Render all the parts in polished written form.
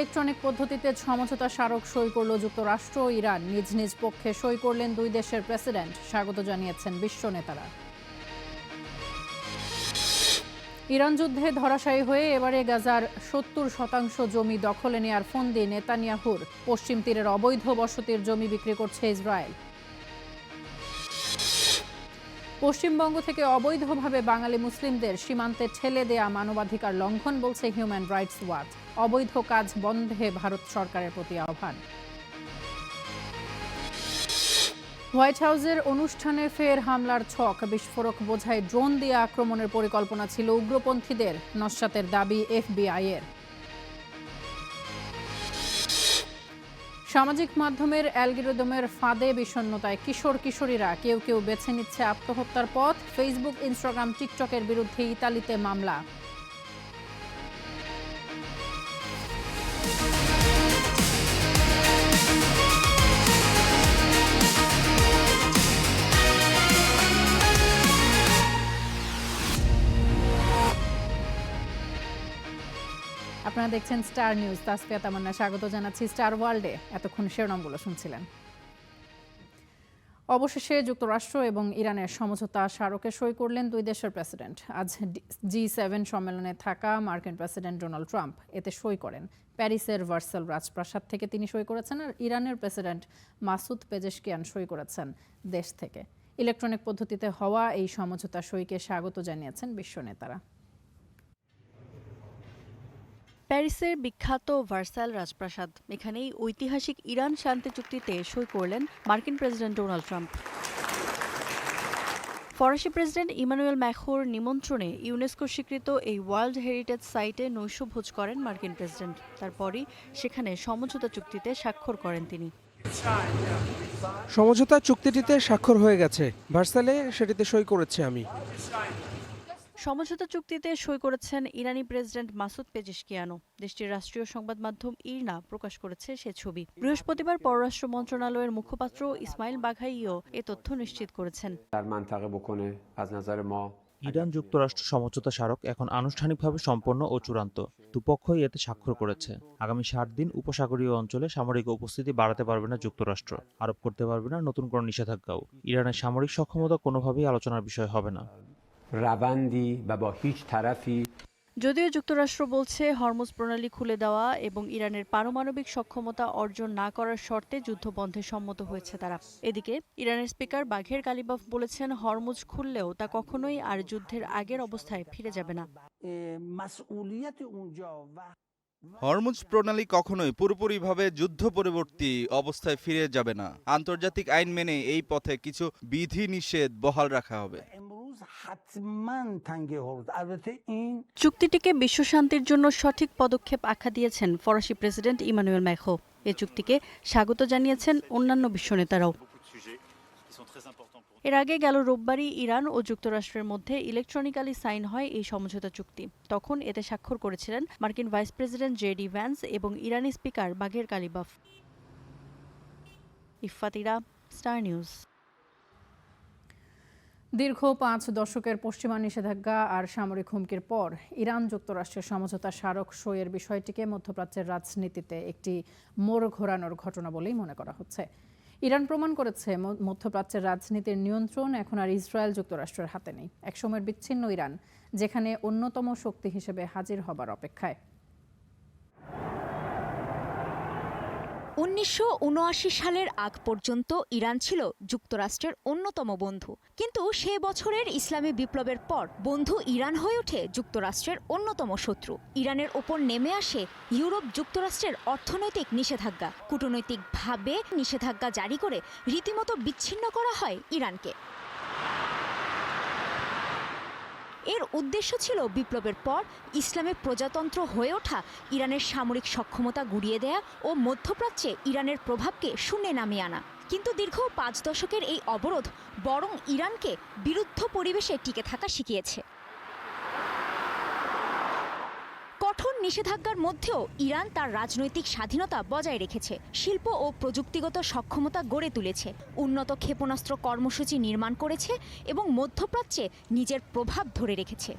Electronic পদ্ধতিতে সমঝোতা স্মারক সই করল যুক্তরাষ্ট্র ও ইরান। নিজ নিজ পক্ষে সই করলেন দুই দেশের প্রেসিডেন্ট। স্বাগত জানিয়েছেন বিশ্ব নেতারা। ইরান যুদ্ধে ধরাশায়ী হয়ে এবারে গাজার ৭০% জমি দখলে নেয়ার ফন্দি নেতানিয়াহুর। পশ্চিম তীরের অবৈধ বসতির জমি বিক্রি করছে ইসরায়েল। পশ্চিমবঙ্গ থেকে অবৈধভাবে বাঙালি মুসলিমদের সীমান্তে ঠেলে দেয়া মানবাধিকার লঙ্ঘন বলছে হিউম্যান রাইটস ওয়াচ। অবৈধ কাজ বন্ধে ভারত সরকারের প্রতি আহ্বান। হোয়াইট হাউসের অনুষ্ঠানে ফের হামলার ছক। বিস্ফোরক বোঝাই ড্রোন দিয়ে আক্রমণের পরিকল্পনা ছিল উগ্রপন্থীদের। নস্যাতের দাবি এফবিআই এর। সামাজিক মাধ্যমের অ্যালগরিদমের ফাঁদে বিষণ্ণতায় কিশোর কিশোরীরা। কেউ কেউ বেছে নিচ্ছে আত্মহত্যার পথ। ফেসবুক, ইনস্টাগ্রাম, টিকটকের বিরুদ্ধে ইতালিতে মামলা। আপনারা দেখছেন স্টার নিউজ। তাসফিয়া তামান্না স্বাগত জানাচ্ছি স্টার ওয়ার্ল্ডে। এতক্ষণ শিরোনামগুলো শুনছিলেন। অবশেষে যুক্তরাষ্ট্র এবং ইরানের সমঝোতা স্মারকে সই করলেন দুই দেশের প্রেসিডেন্ট। আজ G7 সম্মেলনে থাকা মার্কিন প্রেসিডেন্ট ডোনাল্ড ট্রাম্প এতে সই করেন। প্যারিসের ভার্সাল রাজপ্রাসাদ থেকে তিনি সই করেছেন, আর ইরানের প্রেসিডেন্ট মাসুদ পেজেশকিয়ান সই করেছেন দেশ থেকে। ইলেকট্রনিক পদ্ধতিতে হওয়া এই সমঝোতা সইকে স্বাগত জানিয়েছেন বিশ্ব নেতারা। প্যারিসের বিখ্যাত ভার্সাল রাজপ্রাসাদ, এখানেই ঐতিহাসিক ইরান শান্তি চুক্তিতে সই করলেন মার্কিন প্রেসিডেন্ট ডোনাল্ড ট্রাম্প। ফরাসি প্রেসিডেন্ট ইমানুয়েল ম্যাখোর নিমন্ত্রণে ইউনেস্কো স্বীকৃত এই ওয়ার্ল্ড হেরিটেজ সাইটে নৈশভোজ করেন মার্কিন প্রেসিডেন্ট। তারপরই সেখানে সমঝোতা চুক্তিতে স্বাক্ষর করেন তিনি। সমঝোতা চুক্তিটিতে স্বাক্ষর হয়ে গেছে, ভার্সালে সেটিতে সই করেছি আমি। সমঝোতা চুক্তিতে সই করেছেন ইরানি প্রেসিডেন্ট মাসুদ পেজেশকিয়ানো। দেশটির রাষ্ট্রীয় সংবাদ মাধ্যম ইরনা প্রকাশ করেছে সে ছবি। বৃহস্পতিবার পররাষ্ট্র মন্ত্রণালয়ের মুখপাত্র ইসমাইল বাঘাইও এ তথ্য নিশ্চিত করেছেন। ইরান যুক্তরাষ্ট্র সমঝোতা স্মারক এখন আনুষ্ঠানিকভাবে সম্পন্ন ও চূড়ান্ত। দুপক্ষই এতে স্বাক্ষর করেছে। আগামী 60 দিন উপসাগরীয় অঞ্চলে সামরিক উপস্থিতি বাড়াতে পারবে না যুক্তরাষ্ট্র, আরোপ করতে পারবে না নতুন কোনো নিষেধাজ্ঞাও। ইরানের সামরিক সক্ষমতা কোনোভাবেই আলোচনার বিষয় হবে না। যদিও যুক্তরাষ্ট্র বলছে হরমুজ প্রণালী খুলে দেওয়া এবং ইরানের পারমাণবিক সক্ষমতা অর্জন না করার শর্তে যুদ্ধবন্ধে সম্মত হয়েছে তারা। এদিকে ইরানের স্পিকার বাঘের গালিবাফ বলেছেন হরমুজ খুললেও তা কখনোই আর যুদ্ধের আগের অবস্থায় ফিরে যাবে না। হরমুজ প্রণালী কখনোই পুরোপুরিভাবে যুদ্ধ পরবর্তী অবস্থায় ফিরে যাবে না। আন্তর্জাতিক আইন মেনে এই পথে কিছু বিধিনিষেধ বহাল রাখা হবে। চুক্তিটিকে বিশ্বশান্তির জন্য সঠিক পদক্ষেপ আখ্যা দিয়েছেন ফরাসি প্রেসিডেন্ট ইমানুয়েল ম্যাখো। এ চুক্তিকে স্বাগত জানিয়েছেন অন্যান্য বিশ্ব নেতারাও। এর আগে গেল রোববারই ইরান ও যুক্তরাষ্ট্রের মধ্যে ইলেকট্রনিক্যালি সাইন হয় এই সমঝোতা চুক্তি। তখন এতে স্বাক্ষর করেছিলেন মার্কিন ভাইস প্রেসিডেন্ট জেডি ভ্যান্স এবং ইরানি স্পিকার বাঘের গালিবাফ। ইফফাতিরা, স্টার নিউজ। দীর্ঘ 5 দশকের পশ্চিমা নিষেধাজ্ঞা আর সামরিক হুমকির পর ইরান যুক্তরাষ্ট্রের সমঝোতা স্মারক সইয়ের বিষয়টিকে মধ্যপ্রাচ্যের রাজনীতিতে একটি মোড় ঘোরানোর ঘটনা বলেই মনে করা হচ্ছে। ইরান প্রমাণ করেছে মধ্যপ্রাচ্যের রাজনীতির নিয়ন্ত্রণ এখন আর ইসরায়েল যুক্তরাষ্ট্রের হাতে নেই। একসময়ের বিচ্ছিন্ন ইরান যেখানে অন্যতম শক্তি হিসেবে হাজির হবার অপেক্ষায়। 1979 সালের আগ পর্যন্ত ইরান ছিল যুক্তরাষ্ট্রের অন্যতম বন্ধু, কিন্তু সে বছরের ইসলামী বিপ্লবের পর বন্ধু ইরান হয়ে ওঠে যুক্তরাষ্ট্রের অন্যতম শত্রু। ইরানের ওপর নেমে আসে ইউরোপ যুক্তরাষ্ট্রের অর্থনৈতিক নিষেধাজ্ঞা। কূটনৈতিকভাবে নিষেধাজ্ঞা জারি করে রীতিমতো বিচ্ছিন্ন করা হয় ইরানকে। এর উদ্দেশ্য ছিল বিপ্লবের পর ইসলামে প্রজাতন্ত্র হয়ে ওঠা ইরানের সামরিক সক্ষমতা গুঁড়িয়ে দেয়া ও মধ্যপ্রাচ্যে ইরানের প্রভাবকে শূন্যে নামিয়ে আনা। কিন্তু দীর্ঘ 5 দশকের এই অবরোধ বরং ইরানকে বিরুদ্ধ পরিবেশে টিকে থাকা শিখিয়েছে। কঠোর নিষেধাজ্ঞার মধ্যেও ইরান তার রাজনৈতিক স্বাধীনতা বজায় রেখেছে, শিল্প ও প্রযুক্তিগত সক্ষমতা গড়ে তুলেছে, উন্নত ক্ষেপণাস্ত্র কর্মসূচি নির্মাণ করেছে এবং মধ্যপ্রাচ্যে নিজের প্রভাব ধরে রেখেছে।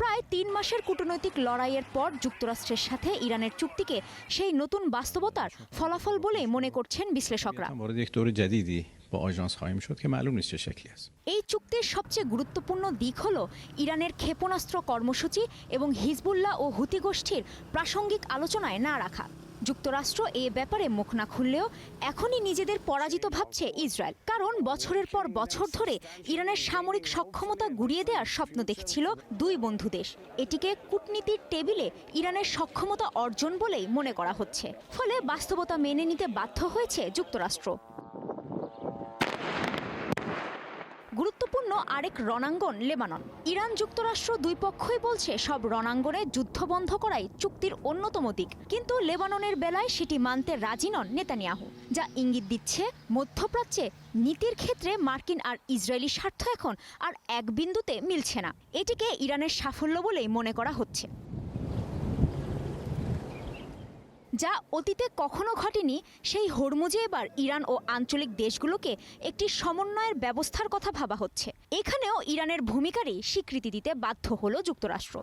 প্রায় 3 মাসের কূটনৈতিক লড়াইয়ের পর যুক্তরাষ্ট্রের সাথে ইরানের চুক্তিকে সেই নতুন বাস্তবতার ফলাফল বলে মনে করছেন বিশ্লেষকরা। وارد یک دور جدیدی با آژانس خواهیم شد که معلوم نیست چه شکلی است. এই চুক্তির সবচেয়ে গুরুত্বপূর্ণ দিক হল ইরানের ক্ষেপণাস্ত্র কর্মসূচি এবং হিজবুল্লাহ ও হুতি গোষ্ঠীর প্রাসঙ্গিক আলোচনায় না রাখা। যুক্তরাষ্ট্র এ ব্যাপারে মুখ না খুললেও এখনই নিজেদের পরাজিত ভাবছে ইসরায়েল, কারণ বছরের পর বছর ধরে ইরানের সামরিক সক্ষমতা গুড়িয়ে দেওয়ার স্বপ্ন দেখছিল দুই বন্ধু দেশ। এটিকে কূটনীতির টেবিলে ইরানের সক্ষমতা অর্জন বলেই মনে করা হচ্ছে, ফলে বাস্তবতা মেনে নিতে বাধ্য হয়েছে যুক্তরাষ্ট্র। গুরুত্বপূর্ণ আরেক রণাঙ্গন লেবানন। ইরান যুক্তরাষ্ট্র দুই পক্ষই বলছে সব রণাঙ্গনে যুদ্ধ বন্ধ করাই চুক্তির অন্যতম দিক, কিন্তু লেবাননের বেলায় সেটি মানতে রাজি নন নেতানিয়াহু, যা ইঙ্গিত দিচ্ছে মধ্যপ্রাচ্যে নীতির ক্ষেত্রে মার্কিন আর ইসরায়েলি স্বার্থ এখন আর এক বিন্দুতে মিলছে না। এটিকে ইরানের সাফল্য বলেই মনে করা হচ্ছে, যা অতীতে কখনো ঘটেনি। সেই হরমুজে এবার ইরান ও আঞ্চলিক দেশগুলোকে একটি সমন্বয়ের ব্যবস্থার কথা ভাবা হচ্ছে। এখানেও ইরানের ভূমিকারই স্বীকৃতি দিতে বাধ্য হলো যুক্তরাষ্ট্র।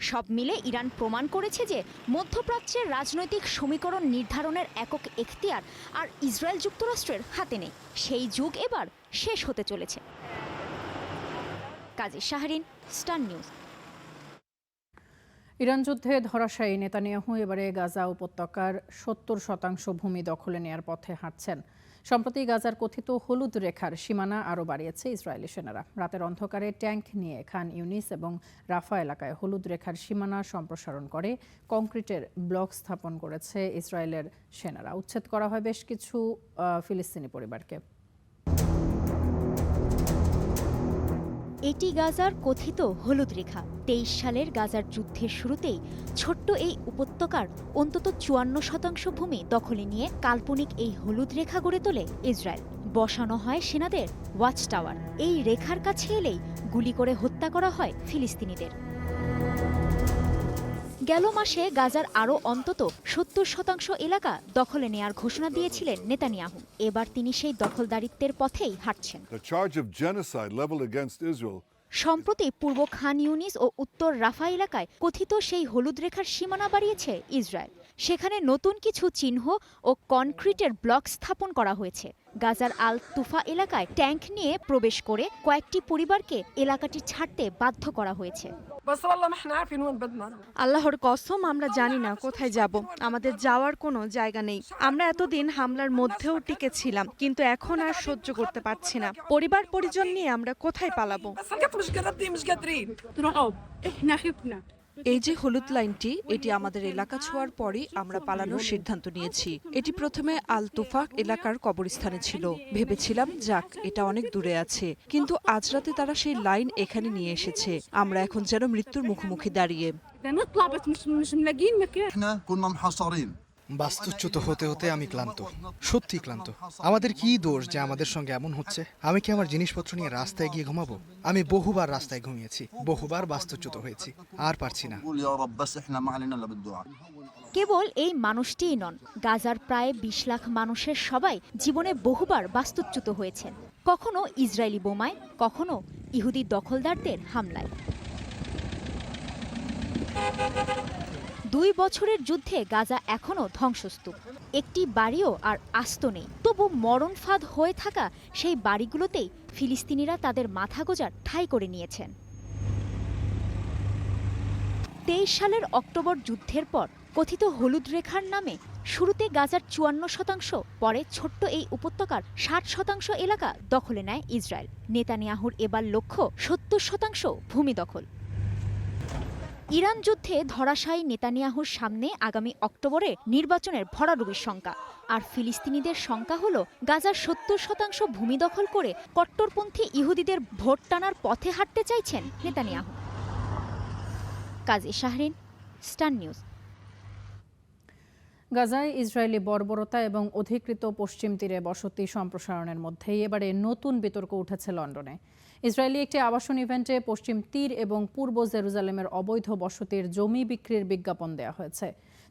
সব মিলে ইরান প্রমাণ করেছে যে মধ্যপ্রাচ্যের রাজনৈতিক সমীকরণ নির্ধারণের একক এখতিয়ার আর ইসরায়েল যুক্তরাষ্ট্রের হাতে নেই। সেই যুগ এবার শেষ হতে চলেছে। কাজী শাহরিন, স্টার নিউজ। ইরান যুদ্ধে ধরাশায়ী নেতানিয়াহু এবারে গাজা উপত্যকার ৭০% ভূমি দখলে নেয়ার পথে হাঁটছেন। সম্প্রতি গাজার কথিত হলুদ রেখার সীমানা আরও বাড়িয়েছে ইসরায়েলি সেনারা। রাতের অন্ধকারে ট্যাঙ্ক নিয়ে খান ইউনিস এবং রাফা এলাকায় হলুদ রেখার সীমানা সম্প্রসারণ করে কংক্রিটের ব্লক স্থাপন করেছে ইসরায়েলের সেনারা। উচ্ছেদ করা হয় বেশ কিছু ফিলিস্তিনি পরিবারকে। এটি গাজার কথিত হলুদ রেখা। 23 সালের গাজার যুদ্ধের শুরুতেই ছোট্ট এই উপত্যকার অন্তত 54% ভূমি দখলে নিয়ে কাল্পনিক এই হলুদ রেখা গড়ে তোলে ইসরায়েল। বসানো হয় সেনাদের ওয়াচ টাওয়ার। এই রেখার কাছে এলেই গুলি করে হত্যা করা হয় ফিলিস্তিনিদের। গেল মাসে গাজার আরও অন্তত 70% এলাকা দখলে নেয়ার ঘোষণা দিয়েছিলেন নেতানিয়াহু। এবার তিনি সেই দখলদারিত্বের পথেই হাঁটছেন। সম্প্রতি পূর্ব খান ইউনিস ও উত্তর রাফা এলাকায় কথিত সেই হলুদ রেখার সীমানা বাড়িয়েছে ইসরায়েল। সেখানে নতুন কিছু চিহ্ন ও কনক্রিটের ব্লক স্থাপন করা হয়েছে। গাজার আল তুফা এলাকায় ট্যাঙ্ক নিয়ে প্রবেশ করে কয়েকটি পরিবারকে এলাকাটি ছাড়তে বাধ্য করা হয়েছে। আল্লাহর কসম, আমরা জানি না কোথায় যাব। আমাদের যাওয়ার কোনো জায়গা নেই। আমরা এতদিন হামলার মধ্যেও টিকেছিলাম, কিন্তু এখন আর সহ্য করতে পারছি না। পরিবার পরিজন নিয়ে আমরা কোথায় পালাবো? এই যে হলুদ লাইনটি, এটি আমাদের এলাকা ছোঁয়ার পরই আমরা পালানোর সিদ্ধান্ত নিয়েছি। এটি প্রথমে আল তুফা এলাকার কবরস্থানে ছিল। ভেবেছিলাম যাক, এটা অনেক দূরে আছে, কিন্তু আজ রাতে তারা সেই লাইন এখানে নিয়ে এসেছে। আমরা এখন যেন মৃত্যুর মুখোমুখি দাঁড়িয়ে। বাস্তুচ্যুত হতে হতে আমি ক্লান্ত, সত্যি ক্লান্ত। আমাদের কি দোষ যে আমাদের সঙ্গে এমন হচ্ছে? আমি কি আমার জিনিসপত্র নিয়ে রাস্তায় গিয়ে ঘুমাবো? আমি বহুবার রাস্তায় ঘুমিয়েছি, বহুবার বাস্তুচ্যুত হয়েছি, আর পারছি না। কেবল এই মানুষটিই নন, গাজার প্রায় 20 লাখ মানুষের সবাই জীবনে বহুবার বাস্তুচ্যুত হয়েছেন, কখনো ইসরায়েলি বোমায়, কখনো ইহুদি দখলদারদের হামলায়। 2 বছরের যুদ্ধে গাজা এখনও ধ্বংসস্তূপ। একটি বাড়িও আর আস্ত নেই। তবু মরণ ফাঁদ হয়ে থাকা সেই বাড়িগুলোতেই ফিলিস্তিনিরা তাদের মাথা গোঁজার ঠাঁই করে নিয়েছেন। 23 সালের অক্টোবর যুদ্ধের পর কথিত হলুদ রেখার নামে শুরুতে গাজার 54%, পরে ছোট্ট এই উপত্যকার 60% এলাকা দখলে নেয় ইসরায়েল। নেতানিয়াহুর এবার লক্ষ্য 70% ভূমি দখল। ইরান যুদ্ধে ধরাশায়ী নেতানিয়াহুর সামনে আগামী অক্টোবরে নির্বাচনের ভরাডুবির শঙ্কা। আর ফিলিস্তিনিদের শঙ্কা হলো গাজার 70% ভূমি দখল করে কট্টরপন্থী ইহুদিদের ভোট টানার পথে হাঁটতে চাইছেন নেতানিয়াহু। কাজী শাহরিন, স্টার নিউজ। গাজায় ইসরায়েলি বর্বরতা এবং অধিকৃত পশ্চিম তীরে বসতি সম্প্রসারণের মধ্যেই এবারে নতুন বিতর্ক উঠেছে লন্ডনে। ইসরায়েলি একটি আবাসন ইভেন্টে পশ্চিম তীর এবং পূর্ব জেরুজালেমের অবৈধ বসতির জমি বিক্রির বিজ্ঞাপন দেওয়া হয়েছে।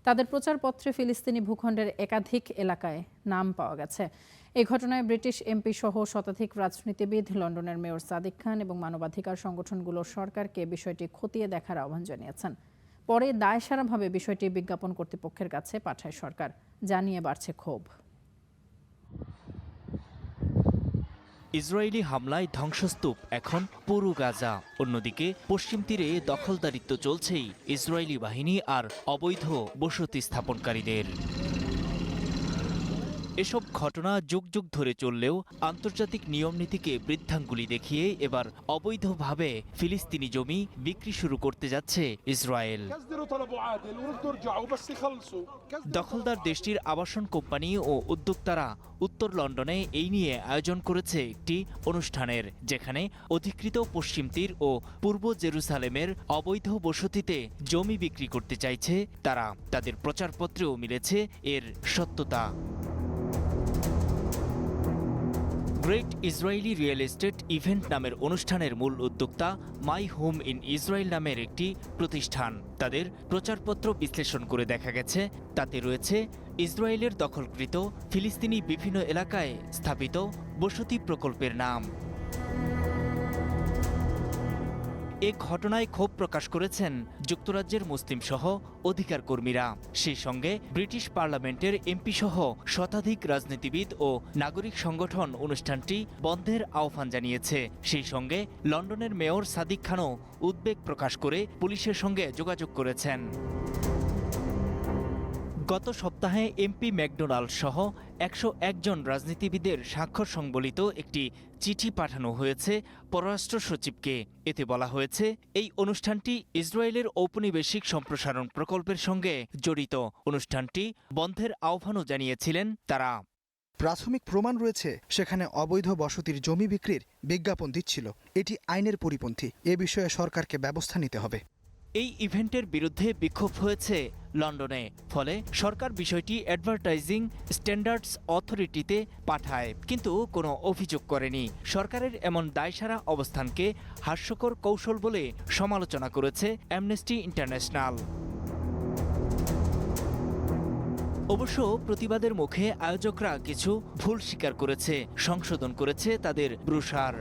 তাদের প্রচারপত্রে ফিলিস্তিনি ভূখণ্ডের একাধিক এলাকায় নাম পাওয়া গেছে। এই ঘটনায় ব্রিটিশ এমপি সহ শতাধিক রাজনীতিবিদ, লন্ডনের মেয়র সাদিক খান এবং মানবাধিকার সংগঠনগুলো সরকারকে বিষয়টি খতিয়ে দেখার আহ্বান জানিয়েছেন। পরে দায়সারাভাবে বিষয়টি বিজ্ঞাপন কর্তৃপক্ষের কাছে পাঠায় সরকার। জানিয়ে বাড়ছে ক্ষোভ। ইসরায়েলি হামলায় ধ্বংসস্তূপ এখন পুরো গাজা। অন্যদিকে পশ্চিম তীরে দখলদারিত্ব চলছেই ইসরায়েলি বাহিনী আর অবৈধ বসতি স্থাপনকারীদের। এসব ঘটনা যুগ যুগ ধরে চললেও আন্তর্জাতিক নিয়মনীতিকে বৃদ্ধাঙ্গুলি দেখিয়ে এবার অবৈধভাবে ফিলিস্তিনি জমি বিক্রি শুরু করতে যাচ্ছে ইসরায়েল। দখলদার দেশটির আবাসন কোম্পানি ও উদ্যোক্তারা উত্তর লন্ডনে এই নিয়ে আয়োজন করেছে একটি অনুষ্ঠানের, যেখানে অধিকৃত পশ্চিম তীর ও পূর্ব জেরুসালেমের অবৈধ বসতিতে জমি বিক্রি করতে চাইছে তারা। তাদের প্রচারপত্রেও মিলেছে এর সত্যতা। Great Israeli real estate event নামের অনুষ্ঠানের মূল উদ্যোক্তা মাই হোম ইন ইসরায়েল নামের একটি প্রতিষ্ঠান। তাদের প্রচারপত্র বিশ্লেষণ করে দেখা গেছে তাতে রয়েছে ইসরায়েলের দখলকৃত ফিলিস্তিনি বিভিন্ন এলাকায় স্থাপিত বসতি প্রকল্পের নাম। এ ঘটনায় ক্ষোভ প্রকাশ করেছেন যুক্তরাজ্যের মুসলিম সহ অধিকার কর্মীরা। সেই সঙ্গে ব্রিটিশ পার্লামেন্টের এমপি সহ শতাধিক রাজনীতিবিদ ও নাগরিক সংগঠন অনুষ্ঠানটি বন্ধের আহ্বান জানিয়েছে। সেই সঙ্গে লন্ডনের মেয়র সাদিক খানও উদ্বেগ প্রকাশ করে পুলিশের সঙ্গে যোগাযোগ করেছেন। গত সপ্তাহে এমপি ম্যাকডোনাল্ড সহ 101 জন রাজনীতিবিদের স্বাক্ষর সংবলিত একটি চিঠি পাঠানো হয়েছে পররাষ্ট্র সচিবকে। এতে বলা হয়েছে এই অনুষ্ঠানটি ইসরায়েলের ঔপনিবেশিক সম্প্রসারণ প্রকল্পের সঙ্গে জড়িত। অনুষ্ঠানটি বন্ধের আহ্বানও জানিয়েছিলেন তারা। প্রাথমিক প্রমাণ রয়েছে সেখানে অবৈধ বসতির জমি বিক্রির বিজ্ঞাপন দিচ্ছিল। এটি আইনের পরিপন্থী। এ বিষয়ে সরকারকে ব্যবস্থা নিতে হবে। এই ইভেন্টের বিরুদ্ধে বিক্ষোভ হয়েছে লন্ডনে। ফলে সরকার বিষয়টি অ্যাডভার্টাইজিং স্ট্যান্ডার্ডস অথরিটিতে পাঠায়, কিন্তু কোনো অভিযোগ করেনি। সরকারের এমন দায়সারা অবস্থানকে হাস্যকর কৌশল বলে সমালোচনা করেছে অ্যামনেস্টি ইন্টারন্যাশনাল। অবশ্য প্রতিবাদের মুখে আয়োজকরা কিছু ভুল স্বীকার করেছে, সংশোধন করেছে তাদের ব্রুশার।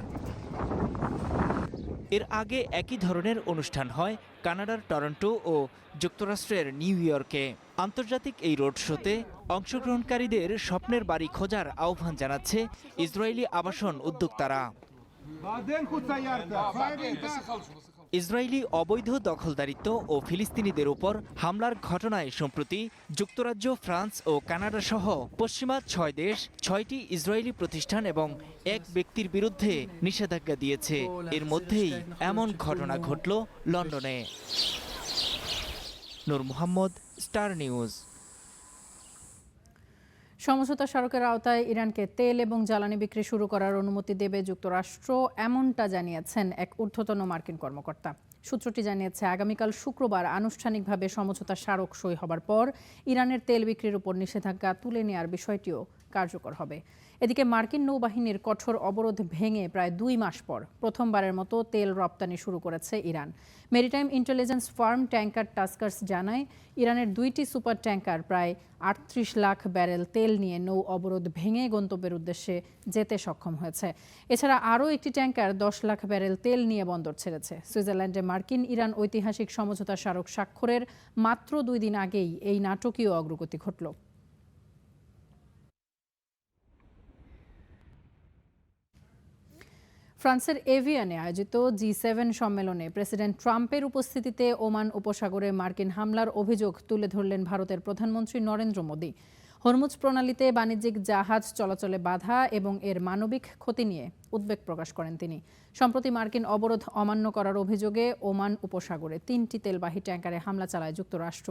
এর আগে একই ধরনের অনুষ্ঠান হয় কানাডার টরন্টো ও যুক্তরাষ্ট্রের নিউ ইয়র্কে। আন্তর্জাতিক এই রোড শোতে অংশগ্রহণকারীদের স্বপ্নের বাড়ি খোঁজার আহ্বান জানাচ্ছে ইসরায়েলি আবাসন উদ্যোক্তারা। ইসরায়েলি অবৈধ দখলদারিত্ব ও ফিলিস্তিনিদের উপর হামলার ঘটনায় সম্প্রতি যুক্তরাজ্য, ফ্রান্স ও কানাডা সহ পশ্চিমা 6 দেশ 6টি ইসরায়েলি প্রতিষ্ঠান এবং এক ব্যক্তির বিরুদ্ধে নিষেধাজ্ঞা দিয়েছে। এর মধ্যেই এমন ঘটনা ঘটল লন্ডনে। নূর মোহাম্মদ, স্টার নিউজ। সমঝোতা স্মারকের আওতায় ইরানকে তেল এবং জ্বালানি বিক্রি শুরু করার অনুমতি দেবে যুক্তরাষ্ট্র, এমনটা জানিয়েছেন এক ঊর্ধ্বতন মার্কিন কর্মকর্তা। সূত্রটি জানিয়েছে, আগামীকাল শুক্রবার আনুষ্ঠানিকভাবে সমঝোতা স্মারক সই হবার পর ইরানের তেল বিক্রির উপর নিষেধাজ্ঞা তুলে নেওয়ার বিষয়টিও কার্যকর হবে। এদিকে মার্কিন নৌবাহিনীর কঠোর অবরোধ ভেঙে প্রায় 2 মাস পর প্রথমবারের মতো তেল রপ্তানি শুরু করেছে Iran. Maritime intelligence farm tanker টাস্কার্স জানায়, ইরানের 2টি সুপার ট্যাঙ্কার প্রায় 38 লাখ ব্যারেল তেল নিয়ে নৌ অবরোধ ভেঙে গন্তব্যের উদ্দেশ্যে যেতে সক্ষম হয়েছে। এছাড়া আরও একটি ট্যাঙ্কার 10 লাখ ব্যারেল তেল নিয়ে বন্দর ছেড়েছে। সুইজারল্যান্ডে মার্কিন ইরান ঐতিহাসিক সমঝোতা স্মারক স্বাক্ষরের মাত্র 2 দিন আগেই এই নাটকীয় অগ্রগতি ঘটল। ফ্রান্সের এভিয়ানে আয়োজিত G7 সম্মেলনে প্রেসিডেন্ট ট্রাম্পের উপস্থিতিতে ওমান উপসাগরে মার্কিন হামলার অভিযোগ তুলে ধরলেন ভারতের প্রধানমন্ত্রী নরেন্দ্র মোদী। হরমুজ প্রণালীতে বাণিজ্যিক জাহাজ চলাচলে বাধা এবং এর মানবিক ক্ষতি নিয়ে উদ্বেগ প্রকাশ করেন তিনি। সম্প্রতি মার্কিন অবরোধ অমান্য করার অভিযোগে ওমান উপসাগরে 3টি তেলবাহী ট্যাঙ্কারে হামলা চালায় যুক্তরাষ্ট্র।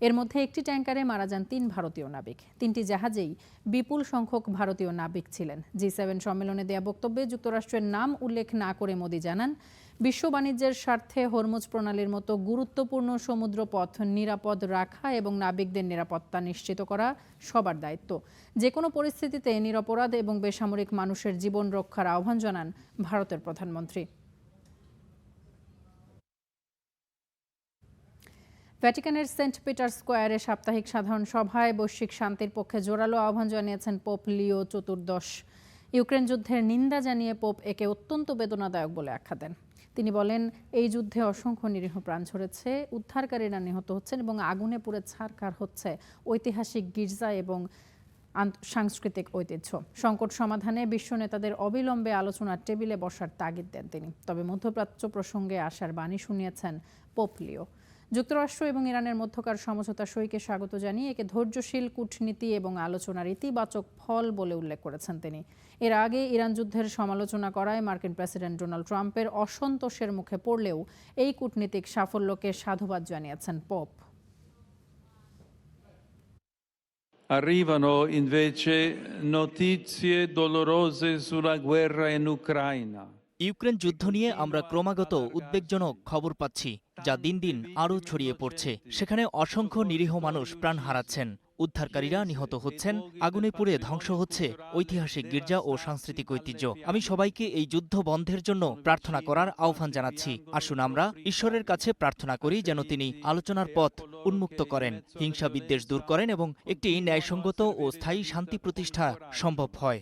এর মধ্যে একটি ট্যাঙ্কারে মারা যান 3 ভারতীয় নাবিক। 3টি জাহাজেই বিপুল সংখ্যক ভারতীয় নাবিক ছিলেন। G7 সম্মেলনে দেয়া বক্তব্যে যুক্তরাষ্ট্রের নাম উল্লেখ না করে মোদী জানান, বিশ্ব বাণিজ্যের স্বার্থে হরমুজ প্রণালীর মতো গুরুত্বপূর্ণ সমুদ্র পথ নিরাপদ রাখা এবং নাবিকদের নিরাপত্তা নিশ্চিত করা সবার দায়িত্ব। যে কোনো পরিস্থিতিতে নিরপরাধ এবং বেসামরিক মানুষের জীবন রক্ষার আহ্বান জানান ভারতের প্রধানমন্ত্রী। ভ্যাটিকানের সেন্ট পিটার স্কোয়ারে সাপ্তাহিক সাধারণ সভায় বৈশ্বিক শান্তির পক্ষে জোরালো আহ্বান জানিয়েছেন পোপ লিও চতুর্দশ। ইউক্রেন যুদ্ধের নিন্দা জানিয়ে পোপ একে অত্যন্ত বেদনাদায়ক বলে আখ্যা দেন। তিনি বলেন, এই যুদ্ধে অসংখ্য নিরীহ প্রাণ ঝরেছে, উদ্ধারকারীরা নিহত হচ্ছেন এবং আগুনে পুড়ে ছারখার হচ্ছে ঐতিহাসিক গির্জা এবং সাংস্কৃতিক ঐতিহ্য। সংকট সমাধানে বিশ্ব নেতাদের অবিলম্বে আলোচনার টেবিলে বসার তাগিদ দেন তিনি। তবে মধ্যপ্রাচ্য প্রসঙ্গে আশার বাণী শুনিয়েছেন পোপ লিও। যুক্তরাষ্ট্র এবং ইরানের মধ্যকার সমঝোতা সইকে স্বাগত জানিয়ে একে ধৈর্যশীল কূটনীতি এবং আলোচনার ইতিবাচক ফল বলে উল্লেখ করেছেন তিনি। এর আগে ইরান যুদ্ধের সমালোচনা করায় মার্কিন প্রেসিডেন্ট ডোনাল্ড ট্রাম্পের অসন্তোষের মুখে পড়লেও এই কূটনীতিক সাফল্যকে সাধুবাদ জানিয়েছেন pope. Arrivano invece notizie dolorose sulla guerra in Ucraina. Ukraine যুদ্ধ নিয়ে আমরা ক্রমাগত উদ্বেগজনক খবর পাচ্ছি, যা দিন দিন আরও ছড়িয়ে পড়ছে। সেখানে অসংখ্য নিরীহ মানুষ প্রাণ হারাচ্ছেন, উদ্ধারকারীরা নিহত হচ্ছেন, আগুনে পুড়ে ধ্বংস হচ্ছে ঐতিহাসিক গির্জা ও সাংস্কৃতিক ঐতিহ্য। আমি সবাইকে এই যুদ্ধ বন্ধের জন্য প্রার্থনা করার আহ্বান জানাচ্ছি। আসুন আমরা ঈশ্বরের কাছে প্রার্থনা করি যেন তিনি আলোচনার পথ উন্মুক্ত করেন, হিংসা বিদ্বেষ দূর করেন এবং একটি ন্যায়সঙ্গত ও স্থায়ী শান্তি প্রতিষ্ঠা সম্ভব হয়।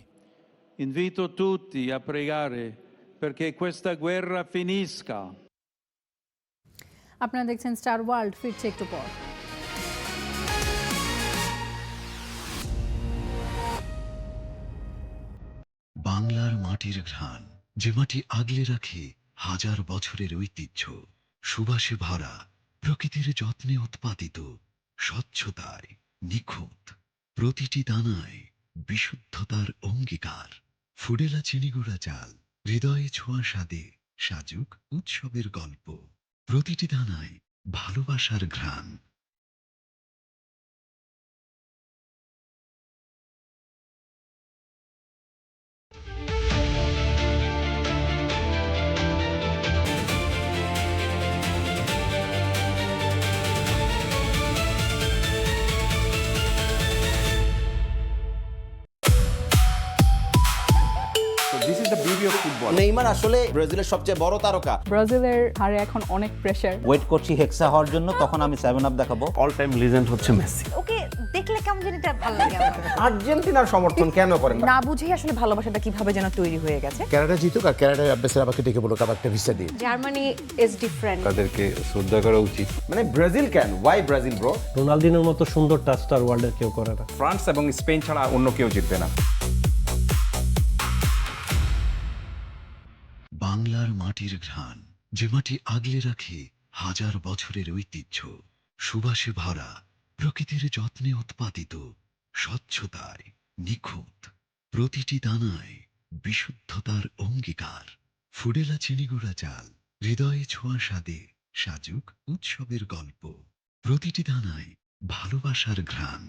Invito tutti a pregare perché questa guerra finisca. আপনারা দেখছেন স্টার ওয়ার্ল্ড, ফিরছে একটু পর। বাংলার মাটির ঘ্রাণ, যে মাটি আগলে রাখে হাজার বছরের ঐতিহ্য, সুবাসে ভরা, প্রকৃতির যত্নে উৎপাদিত, স্বচ্ছতায় নিখুঁত, প্রতিটি দানায় বিশুদ্ধতার অঙ্গীকার। ফুডেলা চিনিগুড়া চাল, হৃদয়ে ছোঁয়া স্বাদে সাজুক উৎসবের গল্প, প্রতিটি দানায় ভালোবাসার ঘ্রাণ। নেইমার আসলে ব্রাজিলের সবচেয়ে বড় তারকা। ব্রাজিলের হারে এখন অনেক প্রেসার। ওয়েট করছি হেক্সা হওয়ার জন্য, তখন আমি 7 আপ দেখাবো। অল টাইম লিজেন্ড হচ্ছে মেসি। ওকে দেখলে কেমন জানি এটা ভালো লাগে আমার। আর্জেন্টিনার সমর্থন কেন করেন? না বুঝেই আসলে ভালোবাসাটা কিভাবে যেন তৈরি হয়ে গেছে। কানাডা জিতুক আর কানাডার অ্যাম্বাসেডর আমাকে ডেকে বলুক আমার একটা ভিসা দিন। Germany is different. তাদেরকে শ্রদ্ধা করা উচিত। মানে ব্রাজিল কেন? Y Brazil bro? রোনালদিনোর মতো সুন্দর টাচটা আর ওয়ার্ল্ডের কেউ করে না। ফ্রান্স এবং স্পেন ছাড়া অন্য কেউ জিতবে না। বাংলার মাটির ঘ্রাণ, যে মাটি আগলে রাখে হাজার বছরের ঐতিহ্য, সুবাসে ভরা, প্রকৃতির যত্নে উৎপাদিত, স্বচ্ছতায় নিখুঁত, প্রতিটি দানায় বিশুদ্ধতার অঙ্গীকার। ফুডেলা চিনিগুড়া চাল, হৃদয়ে ছোঁয়া স্বাদে সাজুক উৎসবের গল্প, প্রতিটি দানায় ভালোবাসার ঘ্রাণ।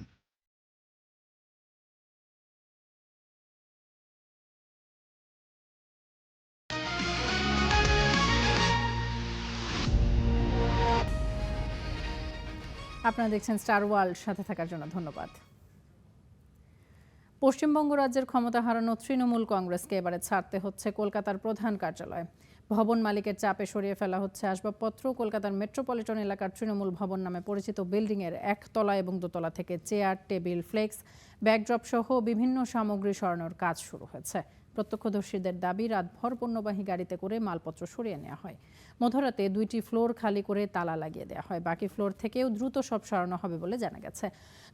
আপনারা দেখছেন স্টার ওয়ার্ল্ড, সাথে থাকার জন্য ধন্যবাদ। পশ্চিমবঙ্গ রাজ্যের ক্ষমতা হারানো তৃণমূল কংগ্রেসকে এবারে ছাড়তে হচ্ছে কলকাতার প্রধান কার্যালয়। ভবন মালিকের চাপে সরিয়ে ফেলা হচ্ছে আসবাবপত্র। কলকাতার মেট্রোপলিটন এলাকার তৃণমূল ভবন নামে পরিচিত বিল্ডিংয়ের একতলা এবং দোতলা থেকে চেয়ার, টেবিল, ফ্লেক্স, ব্যাকড্রপ সহ বিভিন্ন সামগ্রী সরানোর কাজ শুরু হয়েছে। প্রত্যক্ষদর্শীদের দাবি, রাতভর পণ্যবাহী গাড়িতে করে মালপত্র সরিয়ে নেওয়া হয়। মধ্যরাতে 2টি ফ্লোর খালি করে তালা লাগিয়ে দেওয়া হয়। বাকি ফ্লোর থেকেও দ্রুত সব সরানো হবে বলে জানা গেছে।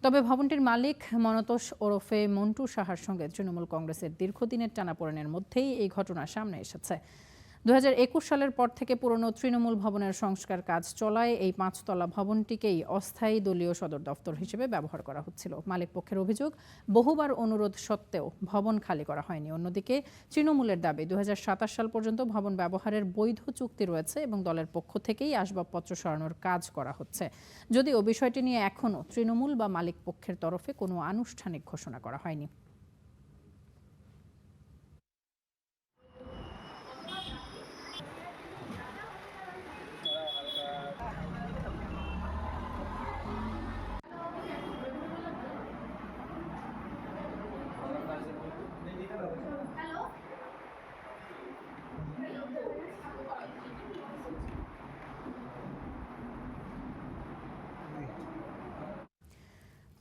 তবে ভবনটির মালিক মনতোষ ওরফে মন্টু সাহার সঙ্গে তৃণমূল কংগ্রেসের দীর্ঘদিনের টানাপোড়েনের মধ্যেই এই ঘটনা সামনে এসেছে। 2021 সালের পর থেকে পুরনো তৃণমূল ভবনের সংস্কার কাজ চলায় এই 5তলা ভবনটিকেই অস্থায়ী দলীয় সদর দফতর হিসেবে ব্যবহার করা হচ্ছিল। মালিক পক্ষের অভিযোগ, বহুবার অনুরোধ সত্ত্বেও ভবন খালি করা হয়নি। অন্যদিকে তৃণমূলের দাবি, 2027 সাল পর্যন্ত ভবন ব্যবহারের বৈধ চুক্তি রয়েছে এবং দলের পক্ষ থেকেই আসবাবপত্র সরানোর কাজ করা হচ্ছে। যদিও বিষয়টি নিয়ে এখনও তৃণমূল বা মালিক পক্ষের তরফে কোনো আনুষ্ঠানিক ঘোষণা করা হয়নি।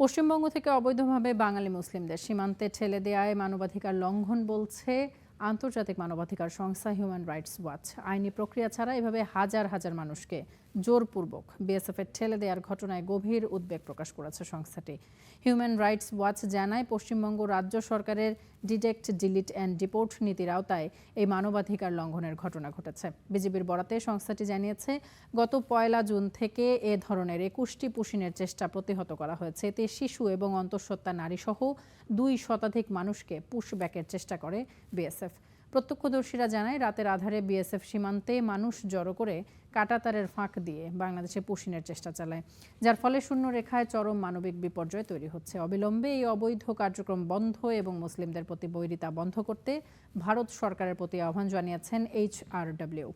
পশ্চিমবঙ্গ থেকে অবৈধভাবে বাঙালি মুসলিমদের সীমান্তে ঠেলে দেওয়ায় মানবাধিকার লঙ্ঘন বলছে আন্তর্জাতিক মানবাধিকার সংস্থা হিউম্যান রাইটস ওয়াচ। আইনি প্রক্রিয়া ছাড়া এভাবে হাজার হাজার মানুষকে জোরপূর্বক বিএসএফের ঠেলে দেওয়ার ঘটনায় গভীর উদ্বেগ প্রকাশ করেছে সংস্থাটি। হিউম্যান রাইটস ওয়াচ জানায়, পশ্চিমবঙ্গ রাজ্য সরকারের ডিটেক্ট, ডিলিট অ্যান্ড ডিপোর্ট নীতির আওতায় এই মানবাধিকার লঙ্ঘনের ঘটনা ঘটেছে। বিজিবির বরাতে সংস্থাটি জানিয়েছে, গত 1 জুন থেকে এ ধরনের 21টি পুশিনের চেষ্টা প্রতিহত করা হয়েছে। এতে শিশু এবং অন্তঃসত্ত্বা নারীসহ 2 শতাধিক মানুষকে পুশব্যাকের চেষ্টা করে বিএসএফ। প্রত্যক্ষদর্শীরা জানায়, রাতের আধারে বিএসএফ সীমান্তে মানুষ জড়ো করে কাঁটাতারের ফাঁক দিয়ে বাংলাদেশে পুশিনের চেষ্টা চালায়, যার ফলে শূন্য রেখায় চরম মানবিক বিপর্যয় তৈরি হচ্ছে। অবিলম্বে এই অবৈধ কার্যক্রম বন্ধ এবং মুসলিমদের প্রতি বৈরিতা বন্ধ করতে ভারত সরকারের প্রতি আহ্বান জানিয়েছেন HRW।